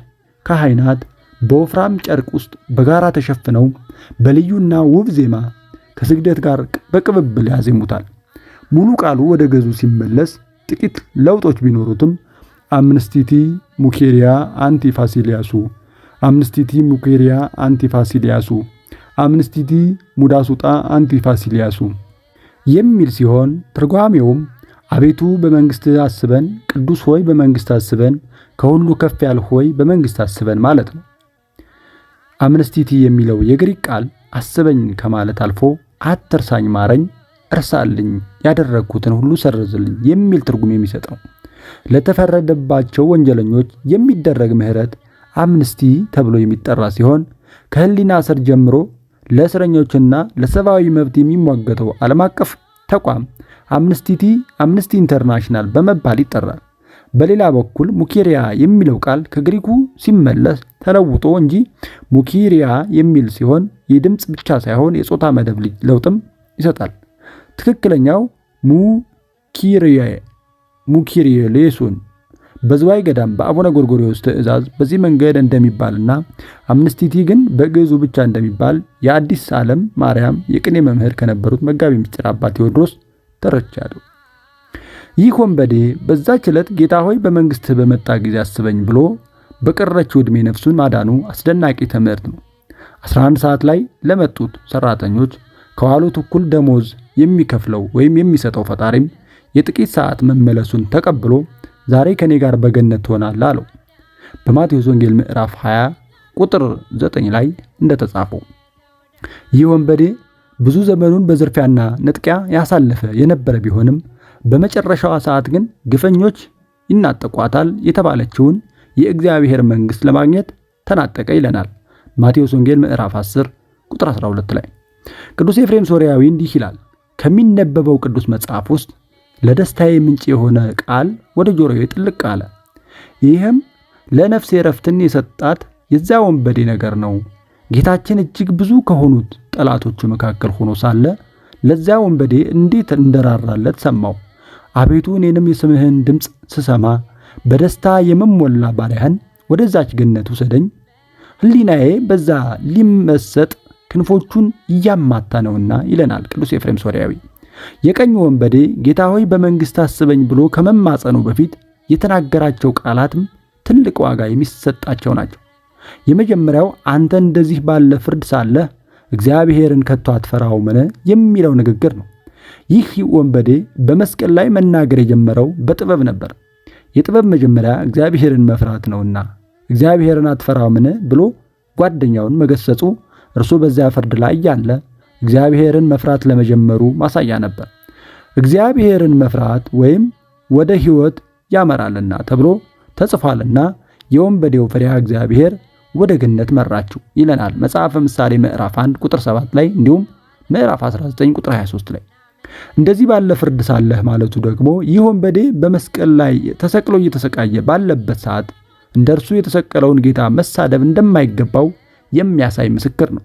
A: ካህናት በወፍራም ጨርቅ ውስጥ በጋራ ተሸፍነው በልዩና ውብ ዜማ ከስግደት ጋር በቅብብል ያዜሙታል። ሙሉ ቃሉ ወደ ገዙ ሲመለስ ጥቂት ለውጦች ቢኖሩትም አምንስቲቲ ሙኬሪያ አንቲ ፋሲሊያሱ፣ አምንስቲቲ ሙኬሪያ አንቲ ፋሲሊያሱ፣ አምንስቲቲ ሙዳሱጣ አንቲ ፋሲሊያሱ የሚል ሲሆን ትርጓሜውም አቤቱ በመንግሥትህ አስበን፣ ቅዱስ ሆይ በመንግሥት አስበን፣ ከሁሉ ከፍ ያልህ ሆይ በመንግሥት አስበን ማለት ነው። አምነስቲቲ የሚለው የግሪክ ቃል አስበኝ ከማለት አልፎ አትርሳኝ፣ ማረኝ፣ እርሳልኝ፣ ያደረግኩትን ሁሉ ሰርዝልኝ የሚል ትርጉም የሚሰጥ ነው። ለተፈረደባቸው ወንጀለኞች የሚደረግ ምሕረት አምነስቲ ተብሎ የሚጠራ ሲሆን ከህሊና እስር ጀምሮ ለእስረኞችና ለሰብአዊ መብት የሚሟገተው ዓለም አቀፍ ተቋም አምነስቲ ኢንተርናሽናል በመባል ይጠራል። በሌላ በኩል ሙኪሪያ የሚለው ቃል ከግሪኩ ሲመለስ ተለውጦ እንጂ ሙኪሪያ የሚል ሲሆን የድምፅ ብቻ ሳይሆን የጾታ መደብ ለውጥም ይሰጣል። ትክክለኛው ሙኪሪየ ሌሱን በዝዋይ ገዳም በአቡነ ጎርጎርዮስ ትእዛዝ በዚህ መንገድ እንደሚባልና አምነስቲቲ ግን በግዕዙ ብቻ እንደሚባል የአዲስ ዓለም ማርያም የቅኔ መምህር ከነበሩት መጋቢ ምስጢር አባ ቴዎድሮስ ተረድቻለሁ። ይህ ወንበዴ በዛች ዕለት ጌታ ሆይ በመንግሥትህ በመጣ ጊዜ አስበኝ ብሎ በቀረችው ዕድሜ ነፍሱን ማዳኑ አስደናቂ ትምህርት ነው። 11 ሰዓት ላይ ለመጡት ሰራተኞች ከዋሉት እኩል ደሞዝ የሚከፍለው ወይም የሚሰጠው ፈጣሪም የጥቂት ሰዓት መመለሱን ተቀብሎ ዛሬ ከኔ ጋር በገነት ትሆናለህ አለው። በማቴዎስ ወንጌል ምዕራፍ 20 ቁጥር 9 ላይ እንደተጻፈው ይህ ወንበዴ ብዙ ዘመኑን በዝርፊያና ንጥቂያ ያሳለፈ የነበረ ቢሆንም በመጨረሻዋ ሰዓት ግን ግፈኞች ይናጠቋታል የተባለችውን የእግዚአብሔር መንግሥት ለማግኘት ተናጠቀ ይለናል ማቴዎስ ወንጌል ምዕራፍ 10 ቁጥር 12 ላይ። ቅዱስ ኤፍሬም ሶርያዊ እንዲህ ይላል፣ ከሚነበበው ቅዱስ መጽሐፍ ውስጥ ለደስታዬ ምንጭ የሆነ ቃል ወደ ጆሮዬ ጥልቅ አለ። ይህም ለነፍሴ ረፍትን የሰጣት የዚያ ወንበዴ ነገር ነው። ጌታችን እጅግ ብዙ ከሆኑት ጠላቶቹ መካከል ሆኖ ሳለ ለዚያ ወንበዴ እንዴት እንደራራለት ሰማው። አቤቱ እኔንም የስምህን ድምፅ ስሰማ በደስታ የምሞላ ባሪያህን ወደዛች ገነት ውሰደኝ። ሕሊናዬ በዛ ሊመሰጥ ክንፎቹን እያማታ ነውና ይለናል ቅዱስ ኤፍሬም ሶርያዊ። የቀኝ ወንበዴ ጌታ ሆይ በመንግሥት አስበኝ ብሎ ከመማጸኑ በፊት የተናገራቸው ቃላትም ትልቅ ዋጋ የሚሰጣቸው ናቸው። የመጀመሪያው አንተ እንደዚህ ባለ ፍርድ ሳለህ እግዚአብሔርን ከቶ አትፈራውምን የሚለው ንግግር ነው። ይህ ወንበዴ በመስቀል ላይ መናገር የጀመረው በጥበብ ነበር። የጥበብ መጀመሪያ እግዚአብሔርን መፍራት ነውና እግዚአብሔርን አትፈራውምን ብሎ ጓደኛውን መገሰጹ እርሱ በዚያ ፍርድ ላይ ያለ እግዚአብሔርን መፍራት ለመጀመሩ ማሳያ ነበር። እግዚአብሔርን መፍራት ወይም ወደ ሕይወት ያመራልና ተብሎ ተጽፏልና የወንበዴው ፈሪሃ እግዚአብሔር ወደ ገነት መራችው ይለናል መጽሐፈ ምሳሌ ምዕራፍ 1 ቁጥር 7 ላይ እንዲሁም ምዕራፍ 19 ቁጥር 23 ላይ። እንደዚህ ባለ ፍርድ ሳለህ ማለቱ ደግሞ ይህ ወንበዴ በመስቀል ላይ ተሰቅሎ እየተሰቃየ ባለበት ሰዓት እንደርሱ የተሰቀለውን ጌታ መሳደብ እንደማይገባው የሚያሳይ ምስክር ነው።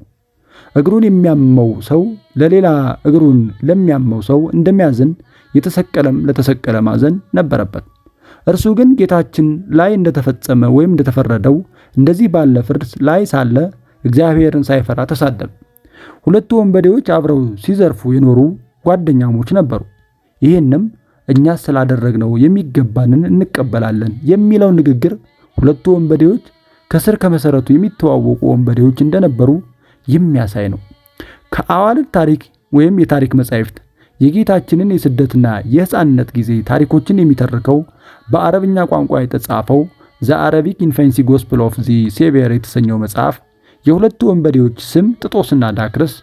A: እግሩን የሚያመው ሰው ለሌላ እግሩን ለሚያመው ሰው እንደሚያዝን የተሰቀለም ለተሰቀለ ማዘን ነበረበት። እርሱ ግን ጌታችን ላይ እንደተፈጸመ ወይም እንደተፈረደው እንደዚህ ባለ ፍርድ ላይ ሳለ እግዚአብሔርን ሳይፈራ ተሳደበ። ሁለቱ ወንበዴዎች አብረው ሲዘርፉ የኖሩ ጓደኛሞች ነበሩ። ይህንም እኛስ ስላደረግነው የሚገባንን እንቀበላለን የሚለው ንግግር ሁለቱ ወንበዴዎች ከስር ከመሰረቱ የሚተዋወቁ ወንበዴዎች እንደነበሩ የሚያሳይ ነው። ከአዋልድ ታሪክ ወይም የታሪክ መጻሕፍት የጌታችንን የስደትና የሕፃንነት ጊዜ ታሪኮችን የሚተርከው በአረብኛ ቋንቋ የተጻፈው ዘ አረቢክ ኢንፋንሲ ጎስፕል ኦፍ ዚ ሴቪየር የተሰኘው መጽሐፍ የሁለቱ ወንበዴዎች ስም ጥጦስና ዳክርስ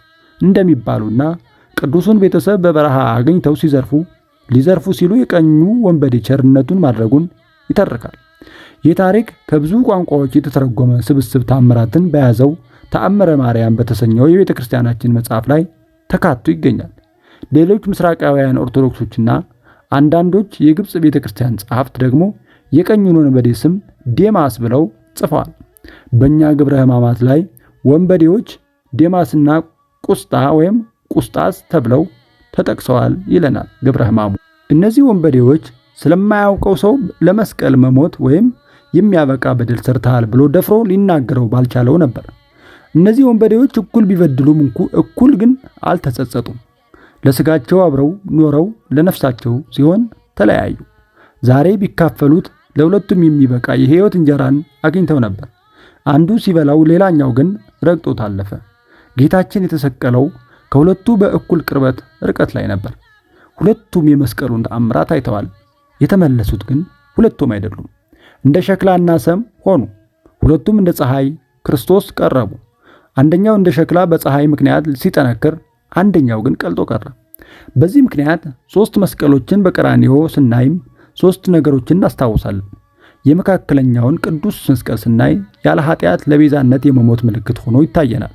A: እንደሚባሉና ቅዱሱን ቤተሰብ በበረሃ አግኝተው ሊዘርፉ ሲሉ የቀኙ ወንበዴ ቸርነቱን ማድረጉን ይተርካል። ይህ ታሪክ ከብዙ ቋንቋዎች የተተረጎመ ስብስብ ታምራትን በያዘው ተአምረ ማርያም በተሰኘው የቤተ ክርስቲያናችን መጽሐፍ ላይ ተካቶ ይገኛል። ሌሎች ምስራቃውያን ኦርቶዶክሶችና አንዳንዶች የግብፅ ቤተ ክርስቲያን ጸሐፍት ደግሞ የቀኙን ወንበዴ ስም ዴማስ ብለው ጽፈዋል። በእኛ ግብረ ሕማማት ላይ ወንበዴዎች ዴማስና ቁስጣ ወይም ቁስጣስ ተብለው ተጠቅሰዋል ይለናል ግብረ ሕማሙ። እነዚህ ወንበዴዎች ስለማያውቀው ሰው ለመስቀል መሞት ወይም የሚያበቃ በደል ሰርተሃል ብሎ ደፍሮ ሊናገረው ባልቻለው ነበር። እነዚህ ወንበዴዎች እኩል ቢበድሉም እኩል ግን አልተጸጸጡም። ለስጋቸው አብረው ኖረው ለነፍሳቸው ሲሆን ተለያዩ። ዛሬ ቢካፈሉት ለሁለቱም የሚበቃ የሕይወት እንጀራን አግኝተው ነበር። አንዱ ሲበላው ሌላኛው ግን ረግጦት አለፈ። ጌታችን የተሰቀለው ከሁለቱ በእኩል ቅርበት ርቀት ላይ ነበር። ሁለቱም የመስቀሉን ተአምራት አይተዋል። የተመለሱት ግን ሁለቱም አይደሉም። እንደ ሸክላና ሰም ሆኑ። ሁለቱም እንደ ፀሐይ ክርስቶስ ቀረቡ። አንደኛው እንደ ሸክላ በፀሐይ ምክንያት ሲጠነክር፣ አንደኛው ግን ቀልጦ ቀረ። በዚህ ምክንያት 3 መስቀሎችን በቀራንዮ ስናይም 3 ነገሮችን እናስታውሳለን። የመካከለኛውን ቅዱስ መስቀል ስናይ ያለ ኃጢአት ለቤዛነት የመሞት ምልክት ሆኖ ይታየናል።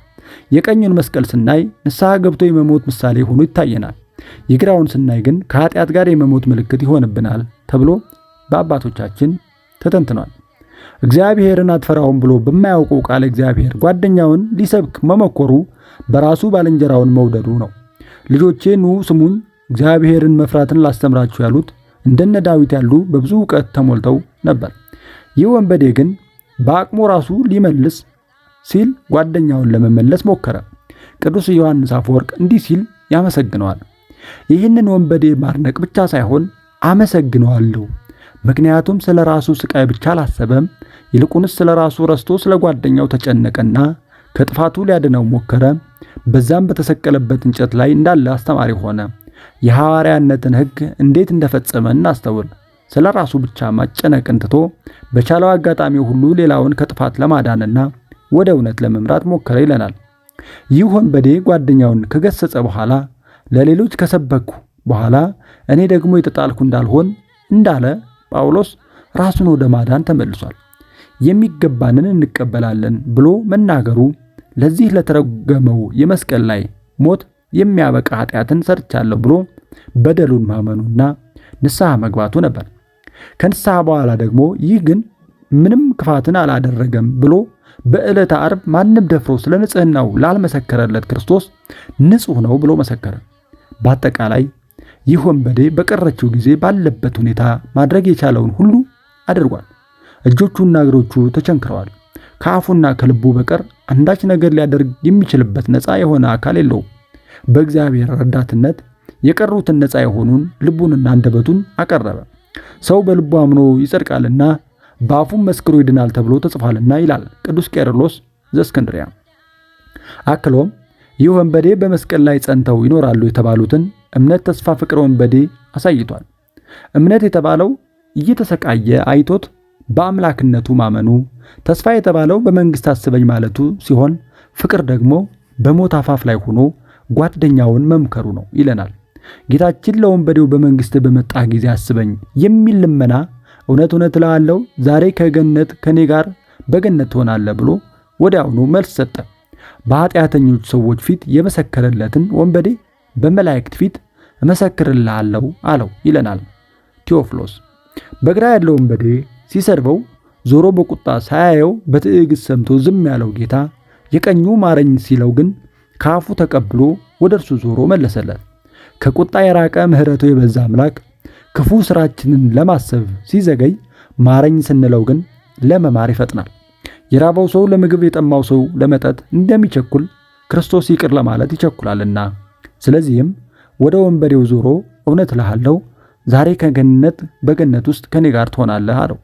A: የቀኙን መስቀል ስናይ ንስሐ ገብቶ የመሞት ምሳሌ ሆኖ ይታየናል። የግራውን ስናይ ግን ከኃጢአት ጋር የመሞት ምልክት ይሆንብናል ተብሎ በአባቶቻችን ተተንትኗል። እግዚአብሔርን አትፈራውም ብሎ በማያውቀው ቃል እግዚአብሔር ጓደኛውን ሊሰብክ መሞከሩ በራሱ ባልንጀራውን መውደዱ ነው። ልጆቼ ኑ ስሙኝ፣ እግዚአብሔርን መፍራትን ላስተምራችሁ ያሉት እንደነ ዳዊት ያሉ በብዙ ዕውቀት ተሞልተው ነበር። ይህ ወንበዴ ግን በአቅሙ ራሱ ሊመልስ ሲል ጓደኛውን ለመመለስ ሞከረ። ቅዱስ ዮሐንስ አፈወርቅ እንዲህ ሲል ያመሰግነዋል። ይህንን ወንበዴ ማድነቅ ብቻ ሳይሆን አመሰግነዋለሁ፣ ምክንያቱም ስለ ራሱ ስቃይ ብቻ አላሰበም፣ ይልቁንስ ስለ ራሱ ረስቶ ስለ ጓደኛው ተጨነቀና ከጥፋቱ ሊያድነው ሞከረ። በዛም በተሰቀለበት እንጨት ላይ እንዳለ አስተማሪ ሆነ። የሐዋርያነትን ሕግ እንዴት እንደፈጸመ እናስተውል። ስለ ራሱ ብቻ ማጨነቅን ትቶ በቻለው አጋጣሚ ሁሉ ሌላውን ከጥፋት ለማዳንና ወደ እውነት ለመምራት ሞከረ ይለናል። ይህ ወንበዴ ጓደኛውን ከገሰጸ በኋላ ለሌሎች ከሰበኩ በኋላ እኔ ደግሞ የተጣልኩ እንዳልሆን እንዳለ ጳውሎስ ራሱን ወደ ማዳን ተመልሷል። የሚገባንን እንቀበላለን ብሎ መናገሩ ለዚህ ለተረገመው የመስቀል ላይ ሞት የሚያበቃ ኃጢአትን ሰርቻለሁ ብሎ በደሉን ማመኑና ንስሐ መግባቱ ነበር። ከንስሐ በኋላ ደግሞ ይህ ግን ምንም ክፋትን አላደረገም ብሎ በዕለተ ዓርብ ማንም ደፍሮ ስለ ንጽህናው ላልመሰከረለት ክርስቶስ ንጹሕ ነው ብሎ መሰከረ። በአጠቃላይ ይህ ወንበዴ በቀረችው ጊዜ ባለበት ሁኔታ ማድረግ የቻለውን ሁሉ አድርጓል። እጆቹና እግሮቹ ተቸንክረዋል። ከአፉና ከልቡ በቀር አንዳች ነገር ሊያደርግ የሚችልበት ነፃ የሆነ አካል የለውም። በእግዚአብሔር ረዳትነት የቀሩትን ነፃ የሆኑን ልቡንና አንደበቱን አቀረበ። ሰው በልቡ አምኖ ይጸድቃልና በአፉም መስክሮ ይድናል ተብሎ ተጽፏልና ይላል ቅዱስ ቄርሎስ ዘእስክንድርያ። አክሎም ይህ ወንበዴ በመስቀል ላይ ጸንተው ይኖራሉ የተባሉትን እምነት፣ ተስፋ፣ ፍቅር ወንበዴ አሳይቷል። እምነት የተባለው እየተሰቃየ አይቶት በአምላክነቱ ማመኑ፣ ተስፋ የተባለው በመንግስት አስበኝ ማለቱ ሲሆን፣ ፍቅር ደግሞ በሞት አፋፍ ላይ ሆኖ ጓደኛውን መምከሩ ነው ይለናል። ጌታችን ለወንበዴው በመንግስት በመጣ ጊዜ አስበኝ የሚል ልመና እውነት እውነት እልሃለሁ ዛሬ ከገነት ከኔ ጋር በገነት ትሆናለህ ብሎ ወዲያውኑ መልስ ሰጠ። በኃጢአተኞች ሰዎች ፊት የመሰከረለትን ወንበዴ በመላእክት ፊት እመሰክርልሃለሁ አለው ይለናል ቴዎፍሎስ። በግራ ያለው ወንበዴ ሲሰድበው ዞሮ በቁጣ ሳያየው በትዕግስት ሰምቶ ዝም ያለው ጌታ የቀኙ ማረኝ ሲለው ግን ከአፉ ተቀብሎ ወደ እርሱ ዞሮ መለሰለት። ከቁጣ የራቀ ምሕረቱ የበዛ አምላክ ክፉ ስራችንን ለማሰብ ሲዘገይ ማረኝ ስንለው ግን ለመማር ይፈጥናል። የራበው ሰው ለምግብ የጠማው ሰው ለመጠጥ እንደሚቸኩል ክርስቶስ ይቅር ለማለት ይቸኩላልና፣ ስለዚህም ወደ ወንበዴው ዞሮ እውነት እልሃለሁ ዛሬ ከገነት በገነት ውስጥ ከኔ ጋር ትሆናለህ አለው።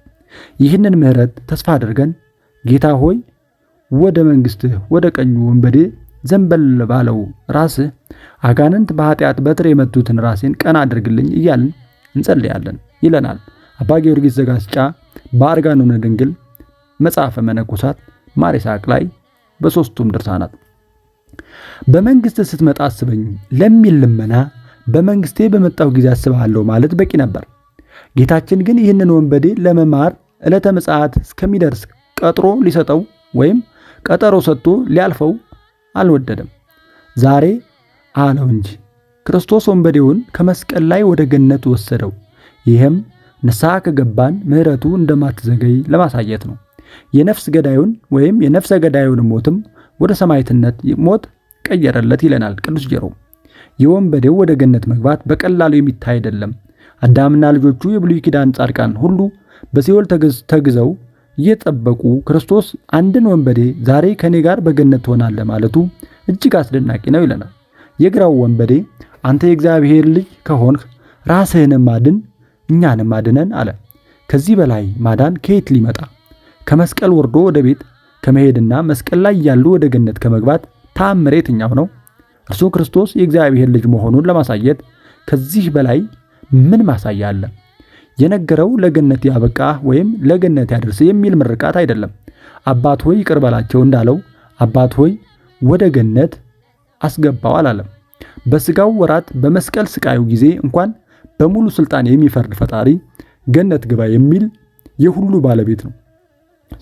A: ይህንን ምሕረት ተስፋ አድርገን ጌታ ሆይ ወደ መንግስትህ ወደ ቀኙ ወንበዴ ዘንበል ባለው ራስህ አጋንንት በኃጢአት በትር የመቱትን ራሴን ቀና አድርግልኝ እያልን እንጸልያለን ይለናል አባ ጊዮርጊስ ዘጋስጫ በአርጋኖነ ድንግል መጽሐፈ መነኮሳት ማር ይስሐቅ ላይ በሦስቱም ድርሳናት። በመንግስት ስትመጣ አስበኝ ለሚል ልመና በመንግስቴ በመጣው ጊዜ አስብሃለሁ ማለት በቂ ነበር። ጌታችን ግን ይህንን ወንበዴ ለመማር ዕለተ ምጽአት እስከሚደርስ ቀጥሮ ሊሰጠው ወይም ቀጠሮ ሰጥቶ ሊያልፈው አልወደደም። ዛሬ አለው እንጂ ክርስቶስ ወንበዴውን ከመስቀል ላይ ወደ ገነት ወሰደው። ይህም ንስሐ ከገባን ምሕረቱ እንደማትዘገይ ለማሳየት ነው። የነፍስ ገዳዩን ወይም የነፍሰ ገዳዩን ሞትም ወደ ሰማዕትነት ሞት ቀየረለት ይለናል ቅዱስ ጀሮም። የወንበዴው ወደ ገነት መግባት በቀላሉ የሚታይ አይደለም። አዳምና ልጆቹ የብሉይ ኪዳን ጻድቃን ሁሉ በሲኦል ተግዘው እየጠበቁ ክርስቶስ አንድን ወንበዴ ዛሬ ከኔ ጋር በገነት ትሆናለህ ማለቱ እጅግ አስደናቂ ነው ይለናል። የግራው ወንበዴ አንተ የእግዚአብሔር ልጅ ከሆንህ ራስህንም አድን እኛንም አድነን አለ። ከዚህ በላይ ማዳን ከየት ሊመጣ? ከመስቀል ወርዶ ወደ ቤት ከመሄድና መስቀል ላይ ያሉ ወደ ገነት ከመግባት ተአምር የትኛው ነው? እርሱ ክርስቶስ የእግዚአብሔር ልጅ መሆኑን ለማሳየት ከዚህ በላይ ምን ማሳያ አለ? የነገረው ለገነት ያበቃ ወይም ለገነት ያደርስ የሚል ምርቃት አይደለም። አባት ሆይ ይቅር በላቸው እንዳለው አባት ሆይ ወደ ገነት አስገባው አላለም። በስጋው ወራት በመስቀል ስቃዩ ጊዜ እንኳን በሙሉ ስልጣን የሚፈርድ ፈጣሪ ገነት ግባ የሚል የሁሉ ባለቤት ነው።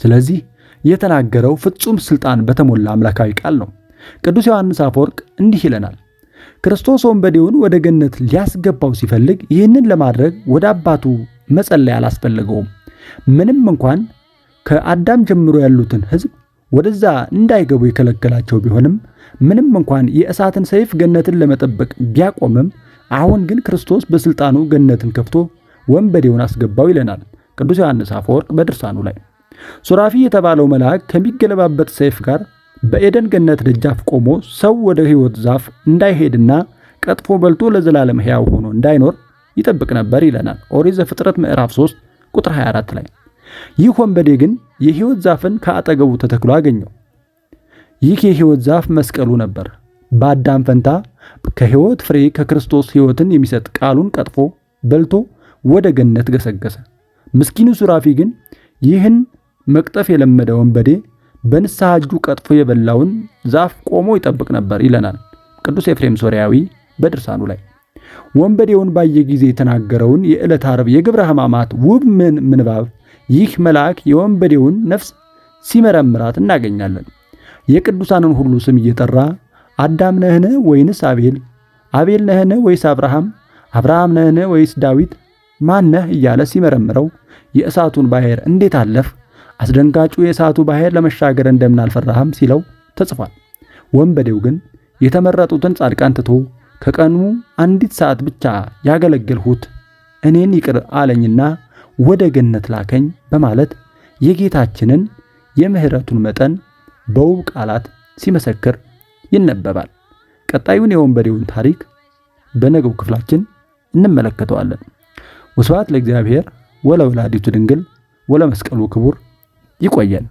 A: ስለዚህ የተናገረው ፍጹም ስልጣን በተሞላ አምላካዊ ቃል ነው። ቅዱስ ዮሐንስ አፈወርቅ እንዲህ ይለናል። ክርስቶስ ወንበዴውን ወደ ገነት ሊያስገባው ሲፈልግ ይህንን ለማድረግ ወደ አባቱ መጸለይ አላስፈለገውም። ምንም እንኳን ከአዳም ጀምሮ ያሉትን ሕዝብ ወደዛ እንዳይገቡ የከለከላቸው ቢሆንም፣ ምንም እንኳን የእሳትን ሰይፍ ገነትን ለመጠበቅ ቢያቆምም፣ አሁን ግን ክርስቶስ በስልጣኑ ገነትን ከፍቶ ወንበዴውን አስገባው ይለናል ቅዱስ ዮሐንስ አፈወርቅ በድርሳኑ ላይ። ሱራፊ የተባለው መልአክ ከሚገለባበጥ ሰይፍ ጋር በኤደን ገነት ደጃፍ ቆሞ ሰው ወደ ሕይወት ዛፍ እንዳይሄድና ቀጥፎ በልቶ ለዘላለም ሕያው ሆኖ እንዳይኖር ይጠብቅ ነበር ይለናል ኦሪት ዘፍጥረት ምዕራፍ 3 ቁጥር 24 ላይ። ይህ ወንበዴ ግን የሕይወት ዛፍን ከአጠገቡ ተተክሎ አገኘው። ይህ የሕይወት ዛፍ መስቀሉ ነበር። በአዳም ፈንታ ከሕይወት ፍሬ ከክርስቶስ ሕይወትን የሚሰጥ ቃሉን ቀጥፎ በልቶ ወደ ገነት ገሰገሰ። ምስኪኑ ሱራፊ ግን ይህን መቅጠፍ የለመደ ወንበዴ በንስሐ እጁ ቀጥፎ የበላውን ዛፍ ቆሞ ይጠብቅ ነበር ይለናል ቅዱስ ኤፍሬም ሶርያዊ በድርሳኑ ላይ። ወንበዴውን ባየ ጊዜ የተናገረውን የዕለት ዓርብ የግብረ ሕማማት ውብ ምንባብ ይህ መልአክ የወንበዴውን ነፍስ ሲመረምራት እናገኛለን። የቅዱሳንን ሁሉ ስም እየጠራ አዳም ነህን ወይንስ አቤል? አቤል ነህን ወይስ አብርሃም? አብርሃም ነህን ወይስ ዳዊት? ማን ነህ እያለ ሲመረምረው የእሳቱን ባሕር እንዴት አለፍ? አስደንጋጩ የእሳቱ ባሕር ለመሻገር እንደምን አልፈራህም ሲለው ተጽፏል። ወንበዴው ግን የተመረጡትን ጻድቃን ትቶ ከቀኑ አንዲት ሰዓት ብቻ ያገለገልሁት እኔን ይቅር አለኝና ወደ ገነት ላከኝ በማለት የጌታችንን የምሕረቱን መጠን በውብ ቃላት ሲመሰክር ይነበባል። ቀጣዩን የወንበዴውን ታሪክ በነገው ክፍላችን እንመለከተዋለን። ወስብሐት ለእግዚአብሔር ወለወላዲቱ ድንግል ወለመስቀሉ ክቡር። ይቆየን።